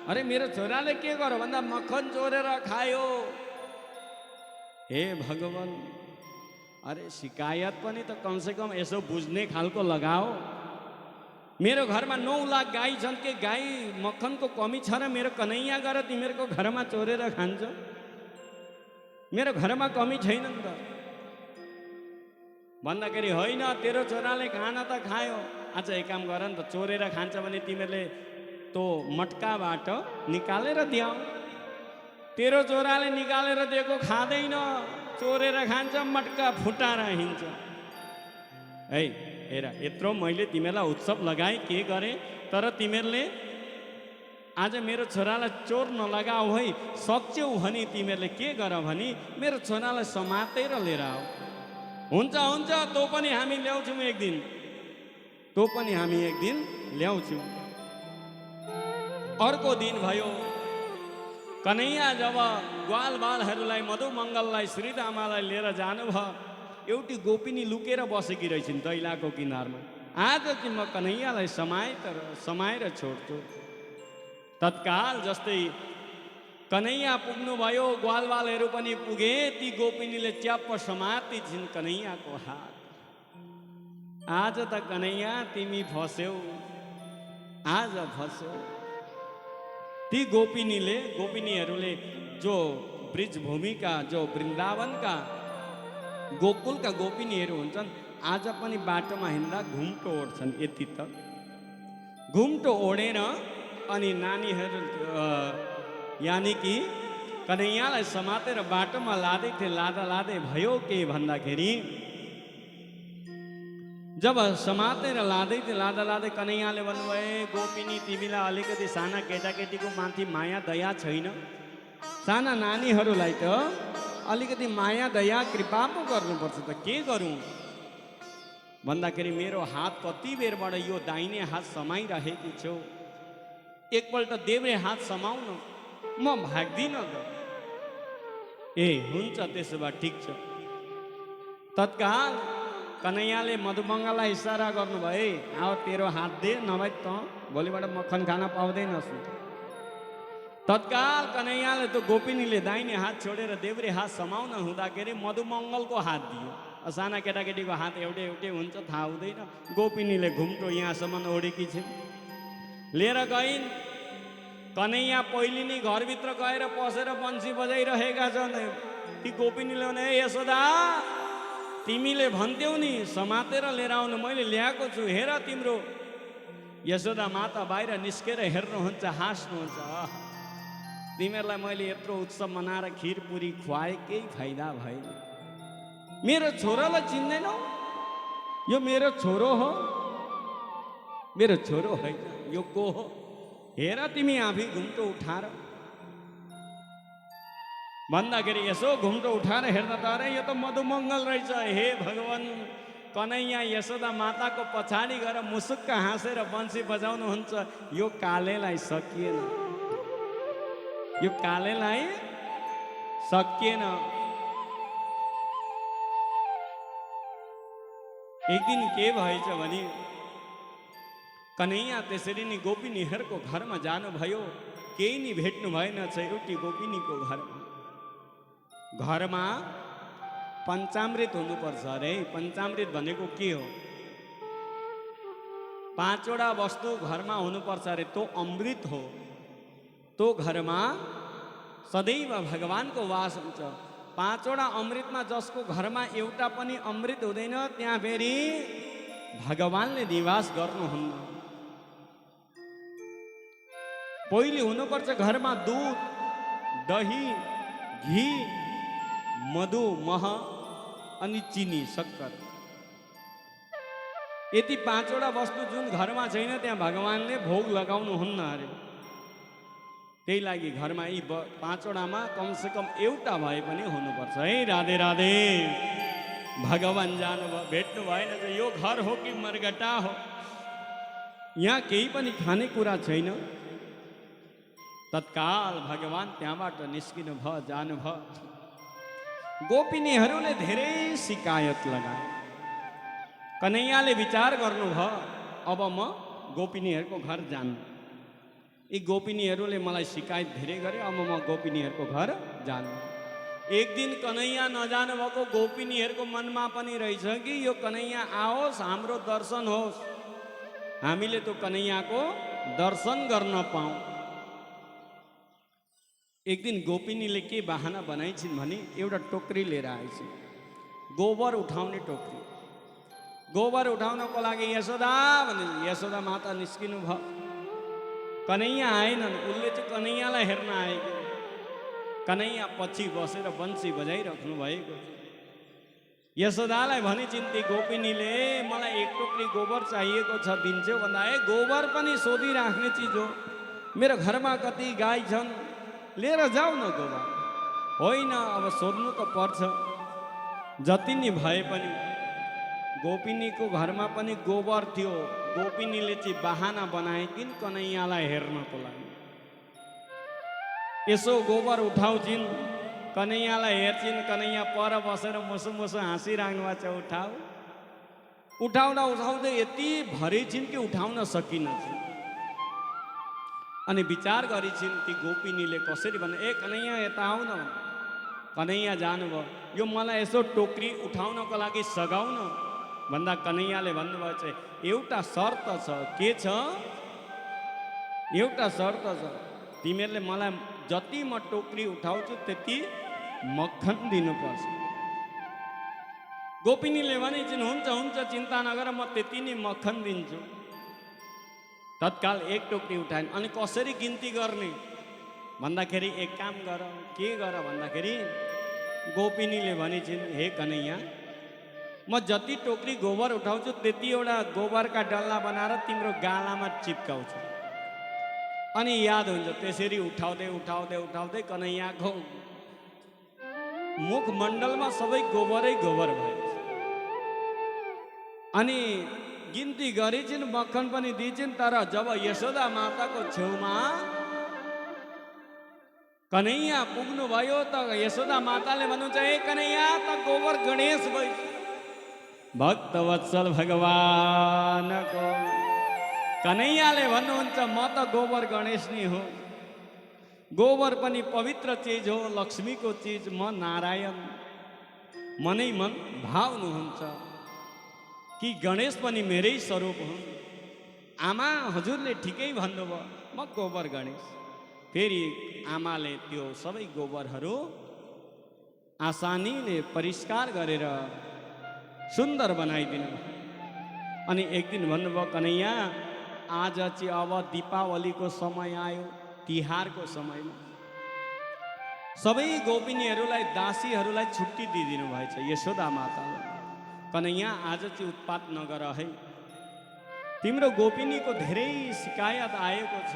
अरे मेरो छोराले के गर्यो भन्दा मक्खन चोरेर खायो। हे भगवान, अरे शिकायत पनि त कमसेकम यसो बुझ्ने खालको लगाओ। मेरो घरमा 9 लाख गाई छन्, के गाई मक्खनको कमी छ र मेरो कन्हैया गएर तिमीहरूको घरमा चोरेर खान्छ? मेरो घरमा कमी छैन नि त। भन्दाखेरि होइन, तेरो छोराले खाना त खायो। अच्छा एक काम गर नि त, चोरेर खान्छ भने तिमीहरूले त्यो मटकाबाट निकालेर दियाऊ। तेरो छोराले निकालेर दिएको खाँदैन, चोरेर खान्छ, मटका फुटाएर हिँड्छ। है हेर, यत्रो मैले तिमीहरूलाई उत्सव लगाएँ, के गरेँ, तर तिमीहरूले आज मेरो छोरालाई चोर नलगाऊ है। सक्छौ भने तिमीहरूले के गर भने मेरो छोरालाई समातेर लिएर आऊ। हुन्छ हुन्छ, तँ पनि हामी ल्याउँछौँ एक दिन, तँ पनि हामी एक दिन ल्याउँछौँ। अर्को दिन भयो। कन्हैया जब ग्वालबालहरूलाई, मधुमङ्गललाई, श्रीदामालाई लिएर जानुभयो, एउटी गोपिनी लुकेर बसेकी रहेछन् दैलाको किनारमा। आज चाहिँ म कन्हैयालाई समाएर छोड्छु। तत्काल जस्तै कन्हैया पुग्नुभयो, ग्वालबालहरू पनि पुगे। ती गोपिनीले च्याप्प समाती छिन् कन्हैयाको हात। आज त कन्हैया तिमी फस्यौ, आज फस्यौ। ती गोपिनीहरूले जो ब्रिजभूमिका, जो वृन्दावनका, गोकुलका गोपिनीहरू हुन्छन्, आज पनि बाटोमा हिँड्दा घुम्टो ओढ्छन्। यति त घुम्टो ओढेर अनि नानीहरू यानि कि कन्हैयालाई समातेर बाटोमा लाँदै थिए। लाँदै भयो के भन्दाखेरि, जब समातेर लाँदै कन्हैयाले भन्नुभयो, गोपिनी तिमीलाई अलिकति साना केटाकेटीको माथि माया दया छैन? साना नानीहरूलाई त अलिकति माया दया कृपा पो गर्नुपर्छ त। के गरौँ? भन्दाखेरि मेरो हात कति बेरबाट यो दाहिने हात समाइरहेकी छु, एकपल्ट देब्रे हात समाउन, म भाग्दिनँ त। ए हुन्छ, त्यसो भए ठिक छ। तत्काल कन्हैयाले मधुमङ्गललाई इसारा गर्नुभयो, अब तेरो हात दे, नभए त भोलिबाट मक्खन खान पाउँदैनस्। तत्काल कन्हैयाले त गोपिनीले दाहिने हात छोडेर देब्रे हात समाउन हुँदाखेरि मधुमङ्गलको हात दियो। साना केटाकेटीको हात एउटै एउटै हुन्छ, थाहा हुँदैन। गोपिनीले घुम्टो यहाँसम्म ओढेकी छिन्, लिएर गइन्। कन्हैया पहिले नै घरभित्र गएर पसेर बन्सी बजाइरहेका छन्। ती गोपिनीले भने, यशोदा तिमीले भन्थ्यौ नि समातेर लिएर आउनु, मैले ल्याएको छु, हेर तिम्रो। यशोदा माता बाहिर निस्केर हेर्नुहुन्छ, हाँस्नुहुन्छ। तिमीहरूलाई मैले यत्रो उत्सव मनाएर खिर पुरी खुवाए, केही फाइदा भएन। मेरो छोरालाई चिन्दैनौ? यो मेरो छोरो हो, मेरो छोरो होइन, यो को हो? हेर तिमी आफै घुम्टो उठाएर। भन्दाखेरि यसो घुम्टो उठाएर हेर्दा त अरे यो त मधुमङ्गल रहेछ। हे भगवान्, कन्हैया यशोदा माताको पछाडि गएर मुसुक्क हाँसेर बन्सी बजाउनुहुन्छ। यो कालेलाई सकिएन, यो कालेलाई सकिएन। एक दिन के भएछ भने कन्हैया त्यसरी नै गोपिनीहरूको घरमा जानुभयो, केही नि भेट्नु भएन छ एउटी गोपिनीको घरमा। घरमा पञ्चामृत हुनुपर्छ अरे। पञ्चामृत भनेको के हो? 5वटा वस्तु घरमा हुनुपर्छ अरे, तो अमृत हो। तो घरमा सदैव भगवानको वास हुन्छ। 5वटा अमृतमा जसको घरमा एउटा पनि अमृत हुँदैन, त्यहाँ फेरि भगवानले निवास गर्नुहुन्न। पहिले हुनुपर्छ घरमा दुध, दही, घी, मधु, मह अनि चिनी, शक्कर। यति 5वटा वस्तु जुन घरमा छैन, त्यहाँ भगवानले भोग लगाउनुहुन्न अरे। त्यही लागि घरमा यी 5वटामा कमसेकम एउटा भए पनि हुनुपर्छ है। राधे राधे। भगवान जानुभयो, भेट्नु भएन त यो घर हो कि मर्गटा हो? यहाँ केही पनि खानेकुरा छैन। तत्काल भगवान त्यहाँबाट निस्किनु भयो, जानुभयो। गोपिनीहरूले धेरै शिकायत लगाए। कन्हैयाले विचार गर्नुभयो, अब म गोपिनीहरूको घर जान्नु। यी गोपिनीहरूले मलाई शिकायत धेरै गरे, अब म गोपिनीहरूको घर जान्नु। एक दिन कन्हैया नजानु भएको गोपिनीहरूको मनमा पनि रहेछ कि यो कन्हैया आओस्, हाम्रो दर्शन होस्, हामीले त कन्हैयाको दर्शन गर्न पाऊँ। एक दिन गोपिनीले के बहाना बनाइछिन् भने एउटा टोकरी लिएर आएछिन्, गोबर उठाउने टोकरी। गोबर उठाउनको लागि यशोदा भने यशोदा माता निस्किनु भयो। कन्हैया आएनन्, उसले चाहिँ कन्हैयालाई हेर्न आएको। कन्हैया पछि बसेर बन्सी बजाइराख्नु भएको। यशोदालाई भनिछिन् ती गोपिनीले, मलाई एक टोकरी गोबर चाहिएको छ, दिन्छौ भन्दा ए गोबर पनि सोधिराख्ने चिज हो, मेरो घरमा कति गाई छन्, लिएर जाऊ न गोबर। होइन, अब सोध्नु त पर्छ। जति नि भए पनि गोपिनीको घरमा पनि गोबर थियो। गोपिनीले चाहिँ बहाना बनाएकिन् कन्हैयालाई हेर्नको लागि। यसो गोबर उठाउँछिन्, कन्हैयालाई हेर्छिन्। कन्हैया पर बसेर मुसु मुसु हाँसिराख्नु भएको छ। उठाऊ उठाउँदा उठाउँदै यति भरिछिन् कि उठाउन सकिनन्। अनि विचार गरिछिन् ती गोपिनीले कसरी भने, ए कन्हैया यता आऊ न। कन्हैया जानुभयो। यो मलाई यसो टोकरी उठाउनको लागि सघाउ न भन्दा कन्हैयाले भन्नुभयो चाहिँ एउटा शर्त छ। के छ? एउटा शर्त छ, तिमीहरूले मलाई जति म टोकरी उठाउँछु त्यति मक्खन दिनुपर्छ। गोपिनीले भनिछिन् हुन्छ हुन्छ, चिन्ता नगर, म त्यति नै मक्खन दिन्छु। तत्काल एक टोकरी उठाइन्। अनि कसरी गिन्ती गर्ने भन्दाखेरि एक काम गर। के गर भन्दाखेरि गोपिनीले भनिछिन्, हे कन्हैया, म जति टोकरी गोबर उठाउँछु त्यतिवटा गोबरका डल्ला बनाएर तिम्रो गालामा चिप्काउँछु। अनि याद हुन्छ। त्यसरी उठाउँदै उठाउँदै उठाउँदै कन्हैयाको मुखमण्डलमा सबै गोबरै गोबर भयो। अनि गिन्ती गरिन्, मक्खन पनि दिइन्। तर जब यशोदा माताको छेउमा कन्हैया पुग्नु भयो त यशोदा माताले भन्नुहुन्छ, ए कन्हैया त गोबर गणेश भई। भक्तवत्सल भगवानको कन्हैयाले भन्नुहुन्छ, म त गोबर गणेश नै हो। गोबर पनि पवित्र चिज हो, लक्ष्मीको चिज। म नारायण मनै मन भाउनुहुन्छ कि गणेश पनि मेरै स्वरूप हो। आमा हजुरले ठिकै भन्नुभयो, म गोबर गणेश। फेरि आमाले त्यो सबै गोबरहरू आसानीले परिष्कार गरेर सुन्दर बनाइदिनु। अनि एक दिन भन्नुभयो, कन्हैया आज चाहिँ अब दीपावलीको समय आयो, तिहारको समयमा सबै गोपिनीहरूलाई, दासीहरूलाई छुट्टी दिइदिनु भएछ यशोदा माताले। कन्हैया आज चाहिँ उत्पात नगर है, तिम्रो गोपिनीको धेरै शिकायत आएको छ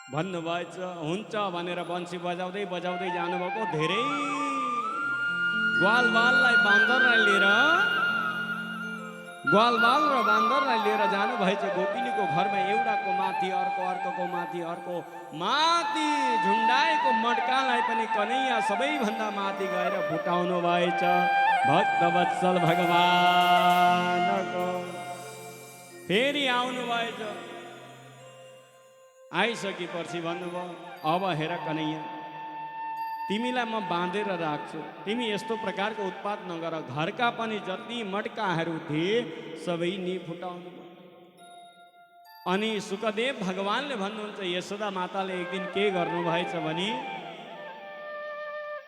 भन्नुभएछ। हुन्छ भनेर बन्सी बजाउँदै बजाउँदै जानुभएको। धेरै ग्वालबाललाई बान्दरलाई लिएर, ग्वालबाल र बान्दरलाई लिएर जानुभएछ गोपिनीको घरमा। एउटाको माथि अर्को, अर्कोको माथि अर्को, माथि झुन्डाएको मड्कालाई पनि कन्हैया सबैभन्दा माथि गएर फुटाउनु भएछ। भक्तवत्सल भगवानको फेरि आउनु भएछ। आइसकेपछि भन्नुभयो, अब हेर कन्हैया, तिमीलाई म बाँधेर राख्छु, तिमी यस्तो प्रकारको उत्पात नगर। घरका पनि जति मटकाहरू थिए सबै नि फुटाउनु। अनि सुखदेव भगवानले भन्नुहुन्छ, यशोदा माताले एक दिन के गर्नुभएछ भने,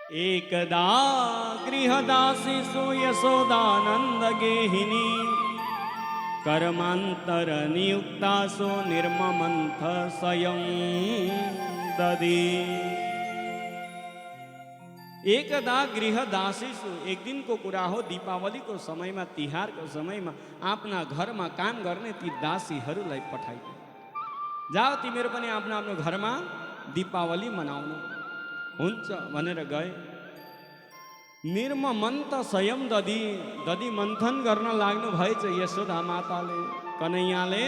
एकदा गृहदासीसु यशोदानन्द गेहिनी कर्मान्तर नियुक्तासु निर्ममन्थ स्वयं दधी। एकदा गृहदासीसु, एक दिनको कुरा हो, दीपावलीको समयमा, तिहारको समयमा आफ्ना घरमा काम गर्ने ती दासीहरूलाई पठाइदिए, जाओ तिमीहरू पनि आफ्नो आफ्नो घरमा दीपावली मनाउनु। हुन्छ भनेर गए। निर्ममन्त स्वयं दधी, दधी मन्थन गर्न लाग्नु भएछ यशोदा माताले। कन्हैयाले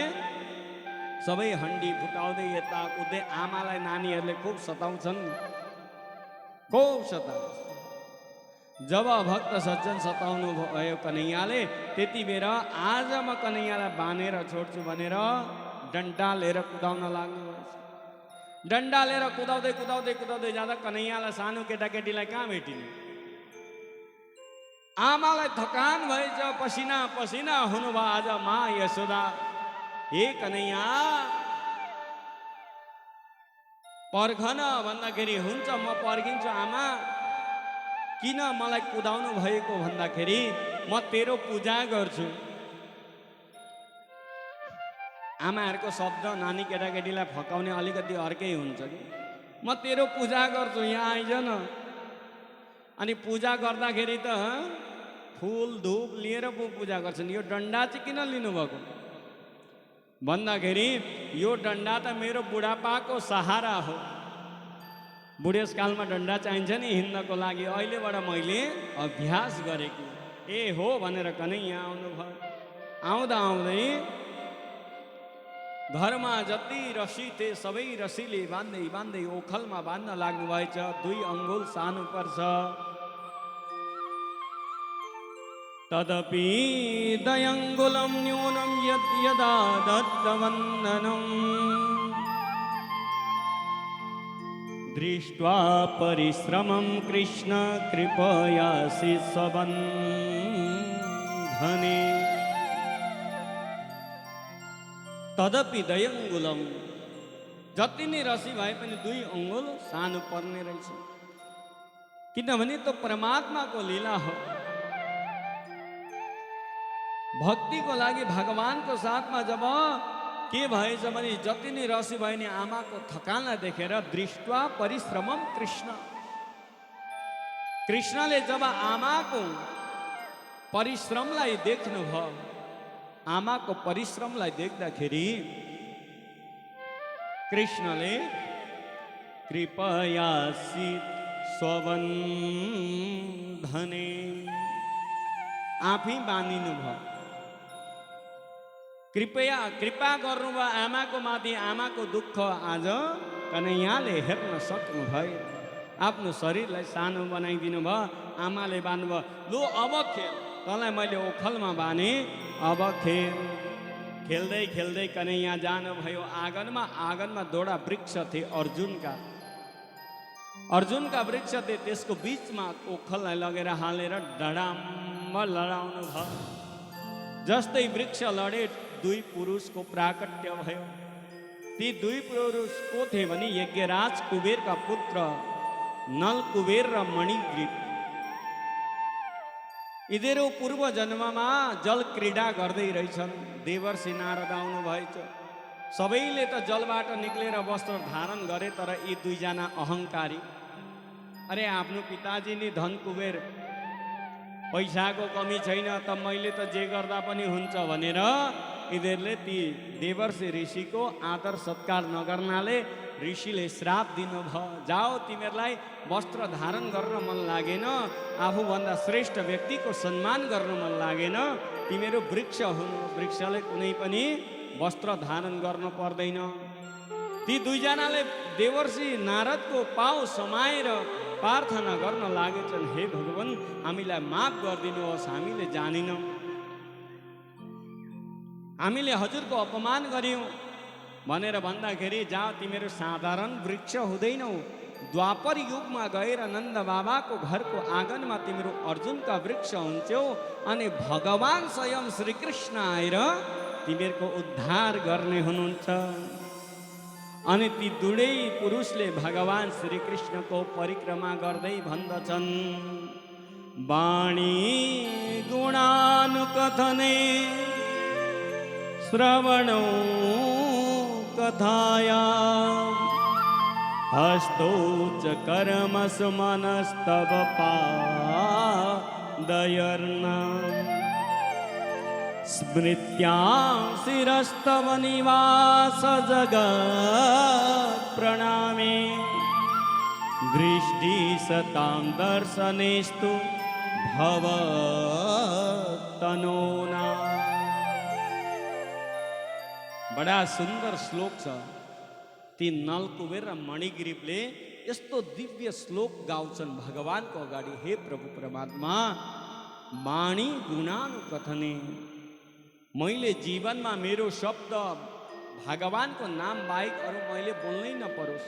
सबै हन्डी फुटाउँदै यता कुद्दै, आमालाई नानीहरूले खुब सताउँछन्, खुब सताउँछ। जब भक्त सज्जन सताउनु भयो कन्हैयाले, त्यति बेर आज म कन्हैयालाई बाँधेर छोड्छु भनेर डन्डा लिएर कुदाउन लाग्नु भएछ। डन्डा लिएर कुदाउँदै कुदाउँदै कुदाउँदै जाँदा कन्हैयालाई, सानो केटाकेटीलाई कहाँ भेटिने? आमालाई थकान भएछ, पसिना पसिना हुनुभयो आज मा यशोदा। हे कन्हैया पर्खन भन्दाखेरि, हुन्छ म पर्खिन्छु आमा, किन मलाई कुदाउनु भएको भन्दाखेरि, म तेरो पूजा गर्छु। आमाहरूको शब्द नानी केटाकेटीलाई फकाउने अलिकति अर्कै हुन्छ कि। म तेरो पूजा गर्छु, यहाँ आइज न। अनि पूजा गर्दाखेरि त फुल धूप लिएर पो पूजा गर्छन्। यो डन्डा चाहिँ किन लिनुभएको भन्दाखेरि, यो डन्डा त मेरो बुढापाको सहारा हो। बुढेसकालमा डन्डा चाहिन्छ नि हिँड्नको लागि, अहिलेबाट मैले अभ्यास गरेको। ए हो भनेर कन्हैया आउनुभयो। आउँदा आउँदै घरमा जति रसी थिए सबै रसीले बाँध्दै बाँध्दै ओखलमा बाँध्न लाग्नु भएछ। 2 अङ्गुल सानो पर्छ। तदपि दयङ्गुलं न्यूनं यदा दत्तवन्दनं दृष्ट्वा परिश्रमं कृष्ण कृपयासि सबन्धने। तदपि दयङ्गुलम, जति नै रसी भए पनि 2 अङ्गुल सानो पर्ने रहेछ, किनभने त्यो परमात्माको लीला हो। भक्तिको लागि भगवानको साथमा जब के भएछ भने, जति नै रसी भए नि आमाको थकानलाई देखेर दृष्ट्वा परिश्रमम कृष्ण, कृष्णले जब आमाको परिश्रमलाई देख्नुभयो, आमाको परिश्रमलाई देख्दाखेरि कृष्णले कृपयासि स्वबन्धने, आफै बाँधिनु भयो। कृपा गर्नुभयो आमाको माथि, आमाको दुःख आज कन्हैयाले हेर्न सक्नु भयो। आफ्नो शरीरलाई सानो बनाइदिनु भयो, आमाले बाँध्नुभयो। लु अब खेल, तँलाई मैले ओखलमा बाँधेँ, अब खेल। खेल्दै खेल्दै कन्हैया जानुभयो आँगनमा। आँगनमा दुईवटा वृक्ष थिए अर्जुनका वृक्ष थिए। त्यसको बिचमा ओखललाई लगेर हालेर डडाम्ब लडाउनु भयो। जस्तै वृक्ष लडे, दुई पुरुषको प्राकट्य भयो। ती दुई पुरुष को थिए भने यज्ञराज कुबेरका पुत्र नल कुबेर र मणिग्रीव। यिनीहरू पूर्व जन्ममा जल क्रीडा गर्दै रहेछन्। देवर्षि नारद आउनु भएछ। सबैले त जलबाट निक्लेर वस्त्र धारण गरे, तर यी दुईजना अहङ्कारी, अरे आफ्नो पिताजी नि धन कुबेर, पैसाको कमी छैन, त मैले त जे गर्दा पनि हुन्छ भनेर यिनीहरूले ती देवर्षि ऋषिको आदर सत्कार नगर्नाले ऋषिले श्राप दिनुभयो। जाओ, तिमीहरूलाई वस्त्र धारण गर्न मन लागेन, आफूभन्दा श्रेष्ठ व्यक्तिको सम्मान गर्न मन लागेन, तिमीहरू वृक्ष हुनु, वृक्षले कुनै पनि वस्त्र धारण गर्न पर्दैन। ती दुईजनाले देवर्षि नारदको पाउ समाएर प्रार्थना गर्न लागेछन्, हे भगवान, हामीलाई माफ गरिदिनुहोस्, हामीले जानिनौँ, हामीले हजुरको अपमान गर्यौँ भनेर भन्दाखेरि, जाओ, तिमीहरू साधारण वृक्ष हुँदैनौ, द्वापर युगमा गएर नन्द बाबाको घरको आँगनमा तिमीहरू अर्जुनका वृक्ष हुन्छौ, अनि भगवान स्वयं श्रीकृष्ण आएर तिमीहरूको उद्धार गर्ने हुनुहुन्छ। अनि ती दुवै पुरुषले भगवान श्रीकृष्णको परिक्रमा गर्दै भन्दछन्, वाणी गुणानुकथने श्रवणौ कथाया हस्तौ च कर्मसु मनस्तव पादयोर्न स्मृत्यां शिरस्तव निवास जगत् प्रणामे दृष्टि सतां दर्शनेस्तु भवतनोना। बडा सुन्दर श्लोक छ। ती नल कुबेर र मणिग्रीवले यस्तो दिव्य श्लोक गाउँछन् भगवानको अगाडि, हे प्रभु परमात्मा, वाणी गुणानुकथने, मैले जीवनमा मेरो शब्द भगवानको नाम बाहेक अरू मैले बोल्नै नपरोस्,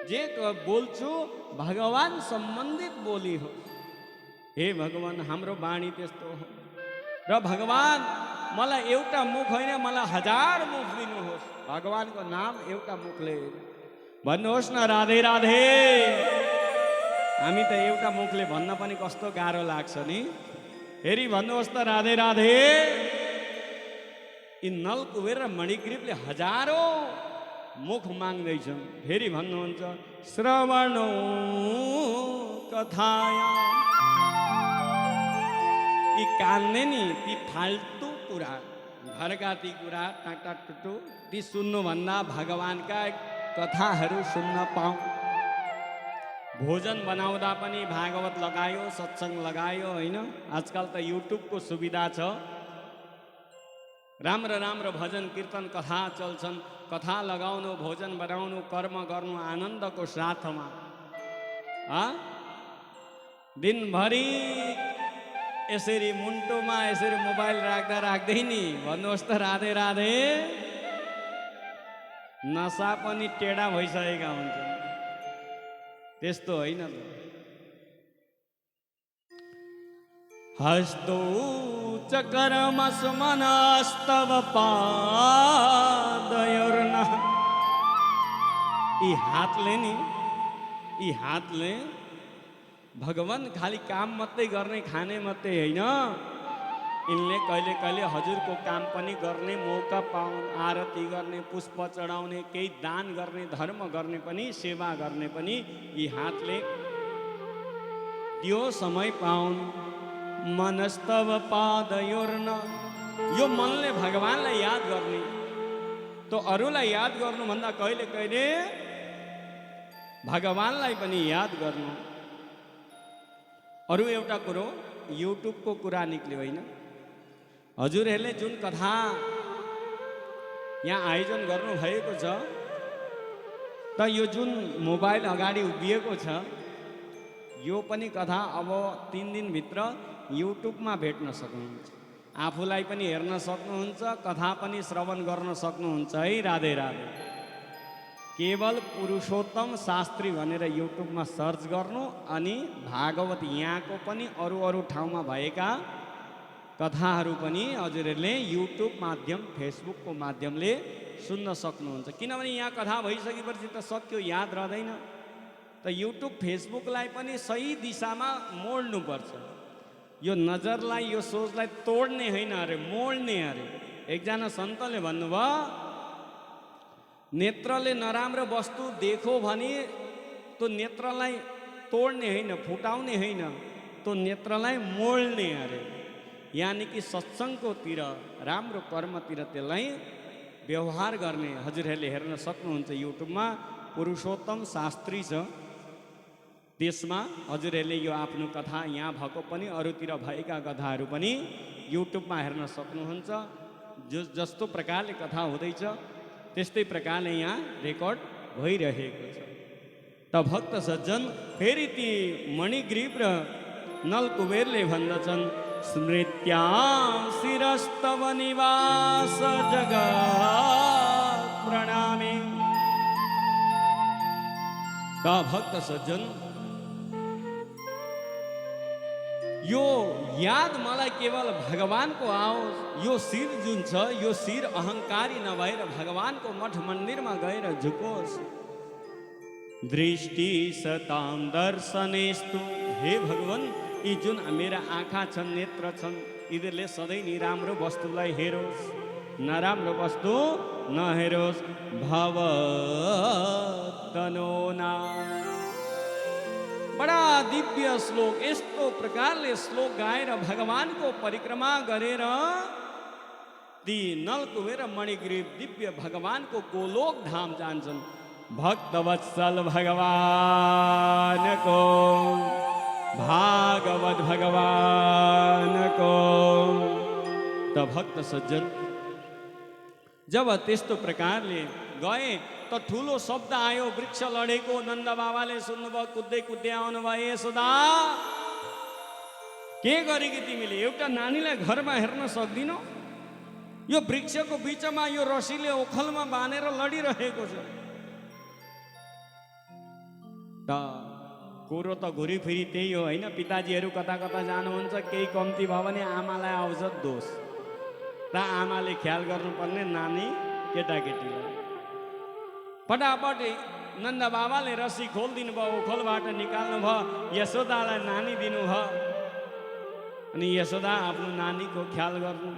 जे बोल्छु भगवान सम्बन्धित बोली हो। हे भगवान, हाम्रो वाणी त्यस्तो हो। र भगवान, मलाई एउटा मुख होइन, मलाई 1000 मुख दिनुहोस्। भगवानको नाम एउटा मुखले भन्नुहोस् न, राधे राधे। हामी त एउटा मुखले भन्न पनि कस्तो गाह्रो लाग्छ नि। फेरि भन्नुहोस् त, राधे राधे। यी नल कुबेर र मणिग्रीवले 1000 मुख माग्दैछन्। फेरि भन्नुहुन्छ, श्रवणौ कथाया। यी कानले नि ती फाल्तु कुरा, घरका ती कुरा टाटाटुटु ती सुन्नुभन्दा भगवानका कथाहरू सुन्न पाऊँ। भोजन बनाउँदा पनि भागवत लगायो, सत्सङ्ग लगायो, होइन? आजकल त युट्युबको सुविधा छ। राम्रो राम्रो भजन कीर्तन कथा चल्छन्। कथा लगाउनु, भोजन बनाउनु, कर्म गर्नु आनन्दको साथमा। दिनभरि यसरी मुन्टोमा यसरी मोबाइल राख्दा राख्दै नि भन्नुहोस् त, राधे राधे। नसा पनि टेढा भइसकेका हुन्छन्। त्यस्तो होइन त। हस्तौ च कर्मसु मनस्तव पादयोर्न। यी हातले नि, यी हातले भगवान खाली काम मात्रै गर्ने, खाने मात्रै होइन, यिनले कहिले कहिले हजुरको काम पनि गर्ने मौका पाउन्। आरती गर्ने, पुष्प चढाउने, केही दान गर्ने, धर्म गर्ने पनि, सेवा गर्ने पनि यी हातले त्यो समय पाउन्। मनस्तव पादयोर्न। यो मनले भगवानलाई याद गर्ने, तो अरूलाई याद गर्नुभन्दा कहिले कहिले भगवानलाई पनि याद गर्नु। अरू एउटा कुरो, युट्युबको कुरा निक्ल्यो होइन। हजुरहरूले जुन कथा यहाँ आयोजन गर्नुभएको छ त यो जुन मोबाइल अगाडि उभिएको छ यो पनि कथा अब 3 दिनभित्र युट्युबमा भेट्न सक्नुहुन्छ। आफूलाई पनि हेर्न सक्नुहुन्छ, कथा पनि श्रवण गर्न सक्नुहुन्छ है। राधे राधे। केवल पुरुषोत्तम शास्त्री भनेर युट्युबमा सर्च गर्नु अनि भागवत यहाँको पनि अरू ठाउँमा भएका कथाहरू पनि हजुरहरूले युट्युब माध्यम फेसबुकको माध्यमले सुन्न सक्नुहुन्छ। किनभने यहाँ कथा भइसकेपछि त सक्यो, याद रहँदैन। त युट्युब फेसबुकलाई पनि सही दिशामा मोड्नुपर्छ। यो नजरलाई यो सोचलाई तोड्ने होइन अरे, मोड्ने अरे। एकजना सन्तले भन्नुभयो नेत्रले नराम्रो वस्तु देखो भने त्यो नेत्रलाई तोड्ने होइन, फुटाउने होइन, त्यो नेत्रलाई मोड्ने अरे। यानि कि सत्सङ्गकोतिर राम्रो कर्मतिर त्यसलाई व्यवहार गर्ने हजुरहरूले हेर्न सक्नुहुन्छ। युट्युबमा पुरुषोत्तम शास्त्री छ, त्यसमा हजुरहरूले यो आफ्नो कथा यहाँ भएको पनि अरूतिर भएका कथाहरू पनि युट्युबमा हेर्न सक्नुहुन्छ। जस्तो प्रकारले कथा हुँदैछ त्यस्तै प्रकारले यहाँ रेकर्ड भइरहेको छ। त भक्त सज्जन फेरि ती मणिग्रीव र नलकुबेरले भन्दछन् स्मृत्यां शिरस्तव निवास जगत् प्रणामे। त भक्त सज्जन यो याद मलाई केवल भगवानको आओस्। यो शिर जुन छ यो शिर अहङ्कारी नभएर भगवानको मठ मन्दिरमा गएर झुकोस्। दृष्टि सताम दर्शनेस्तु, हे भगवान यी जुन मेरा आँखा छन्, नेत्र छन्, यिनीहरूले सधैँ नि राम्रो वस्तुलाई हेरोस्, नराम्रो वस्तु नहेरोस्। भवतनोना, बडा दिव्य श्लोक। यस्तो प्रकारले श्लोक गाएर भगवानको परिक्रमा गरेर ती नलकुबेर मणिग्रीव दिव्य भगवानको गोलोक धाम जान्छन्। भक्तवत्सल भगवानको, भागवत भगवानको। त भक्त सज्जन जब त्यस्तो प्रकारले गए त ठुलो शब्द आयो, वृक्ष लडेको। नन्द बाबाले सुन्नुभयो, कुद्दै कुद्दै आउनुभयो। यशोदा के गरेकी तिमीले? एउटा नानीलाई घरमा हेर्न सक्दिनौ? यो वृक्षको बीचमा यो रसीले ओखलमा बाँधेर लडिरहेको छ। त कुरो त घुरी फिरी त्यही हो होइन। पिताजीहरू कता कता जानुहुन्छ, केही कम्ती भयो भने आमालाई आउँछ दोष। त आमाले ख्याल गर्नुपर्ने नानी केटाकेटीलाई। फटाफट नन्द बाबाले रसी खोलिदिनु भयो, ओखलबाट निकाल्नु भयो, यशोदालाई नानी दिनुभयो। अनि यशोदा आफ्नो नानीको ख्याल गर्नु।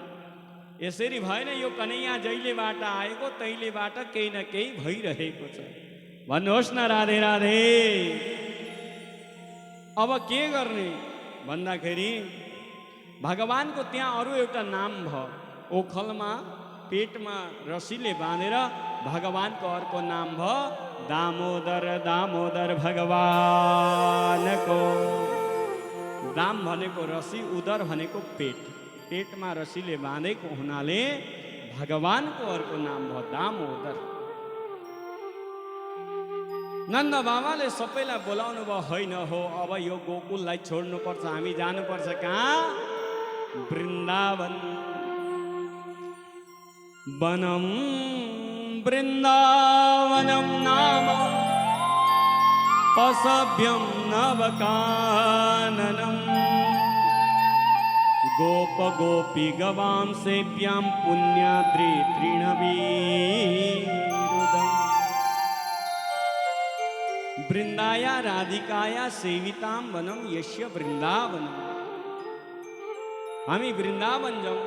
यसरी भएन, यो कन्हैया जहिलेबाट आएको तहिलेबाट केही न केही भइरहेको छ। भन्नुहोस् न राधे राधे। अब के गर्ने भन्दाखेरि भगवानको त्यहाँ अरू एउटा नाम भयो। ओखलमा पेटमा रसीले बाँधेर भगवानको अर्को नाम भयो दामोदर। दामोदर भगवानको। दाम भनेको रसी, उदर भनेको पेट। पेटमा रसीले बाँधेको हुनाले भगवानको अर्को नाम भयो दामोदर। नन्द बाबाले सबैलाई बोलाउनु भयो, होइन हो अब यो गोकुललाई छोड्नुपर्छ, हामी जानुपर्छ कहाँ? वृन्दावन। वनम वृन्दावनम नाम पशव्यम नवकाननम। गोप गोपी गवां सेव्यां पुण्याद्रि तृणवीरुदम्। वृन्दाया राधिकाया सेवितां वनम यस्य वृन्दावनम। हामी वृन्दावन जाउँ।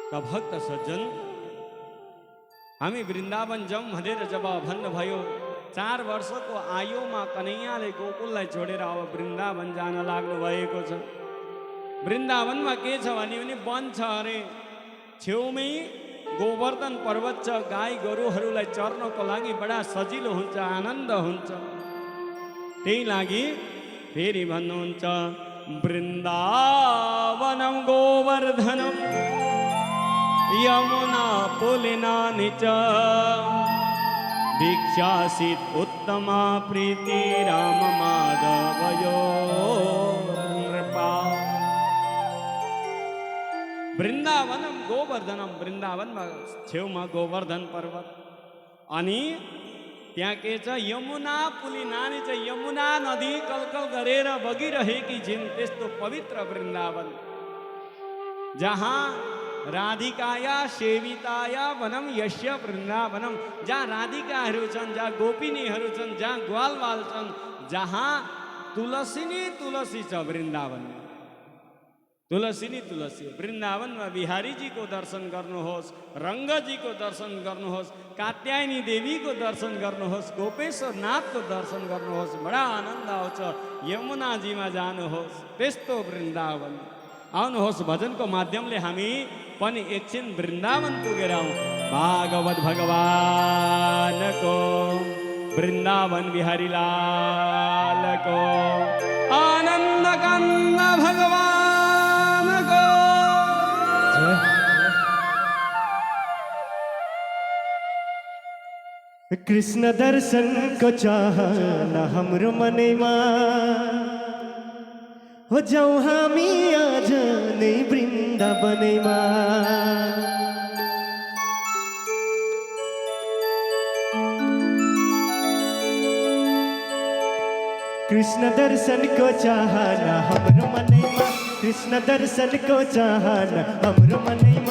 त भक्त सज्जन हामी वृन्दावन जाउँ भनेर जब भन्नुभयो, 4 वर्षको आयुमा कन्हैयाले गोकुललाई छोडेर अब वृन्दावन जान लाग्नु भएको छ। वृन्दावनमा के छ भने वन छ अरे, छेउमै गोवर्धन पर्वत छ। गाई गोरुहरूलाई चर्नको लागि बडा सजिलो हुन्छ, आनन्द हुन्छ। त्यही लागि फेरि भन्नुहुन्छ वृन्दावनं गोवर्धनं यमुना पुलिनानि च भिक्षासीत् उत्तमा प्रीति राम माधवयो नृपा। वृन्दावनम गोवर्धनम, वृन्दावनमा छेउमा गोवर्धन पर्वत अनि त्यहाँ के छ यमुना पुली नानी छ, यमुना नदी कलकल गरेर बगिरहेकी छिन् त्यस्तो पवित्र वृन्दावन जहाँ राधिकाया सेविताया वनम यस्य वृन्दावनम, जहाँ राधिकाहरू छन्, जहाँ गोपिनीहरू छन्, जहाँ ग्वालवाल छन्, जहाँ तुलसी नै तुलसी छ वृन्दावनमा। तुलसी नै तुलसी वृन्दावनमा बिहारीजीको दर्शन गर्नुहोस्, रङ्गजीको दर्शन गर्नुहोस्, कात्यायनी देवीको दर्शन गर्नुहोस्, गोपेश्वर नाथको दर्शन गर्नुहोस्, बडा आनन्द आउँछ। यमुनाजीमा जानुहोस्, त्यस्तो वृन्दावन। आउनुहोस् भजनको माध्यमले हामी पनि एकछिन वृन्दावन पुगेर आउँ। भागवत भगवानको, वृन्दावन बिहारी लालको, आनन्द कान्द भगवानको। कृष्ण दर्शनको चाहना हाम्रो मनैमा, हो जाउँ हामी आज नै वृन्दावनैमा। कृष्ण दर्शनको चाहना हाम्रो मनैमा, कृष्ण दर्शनको चाहना हाम्रो मनैमा।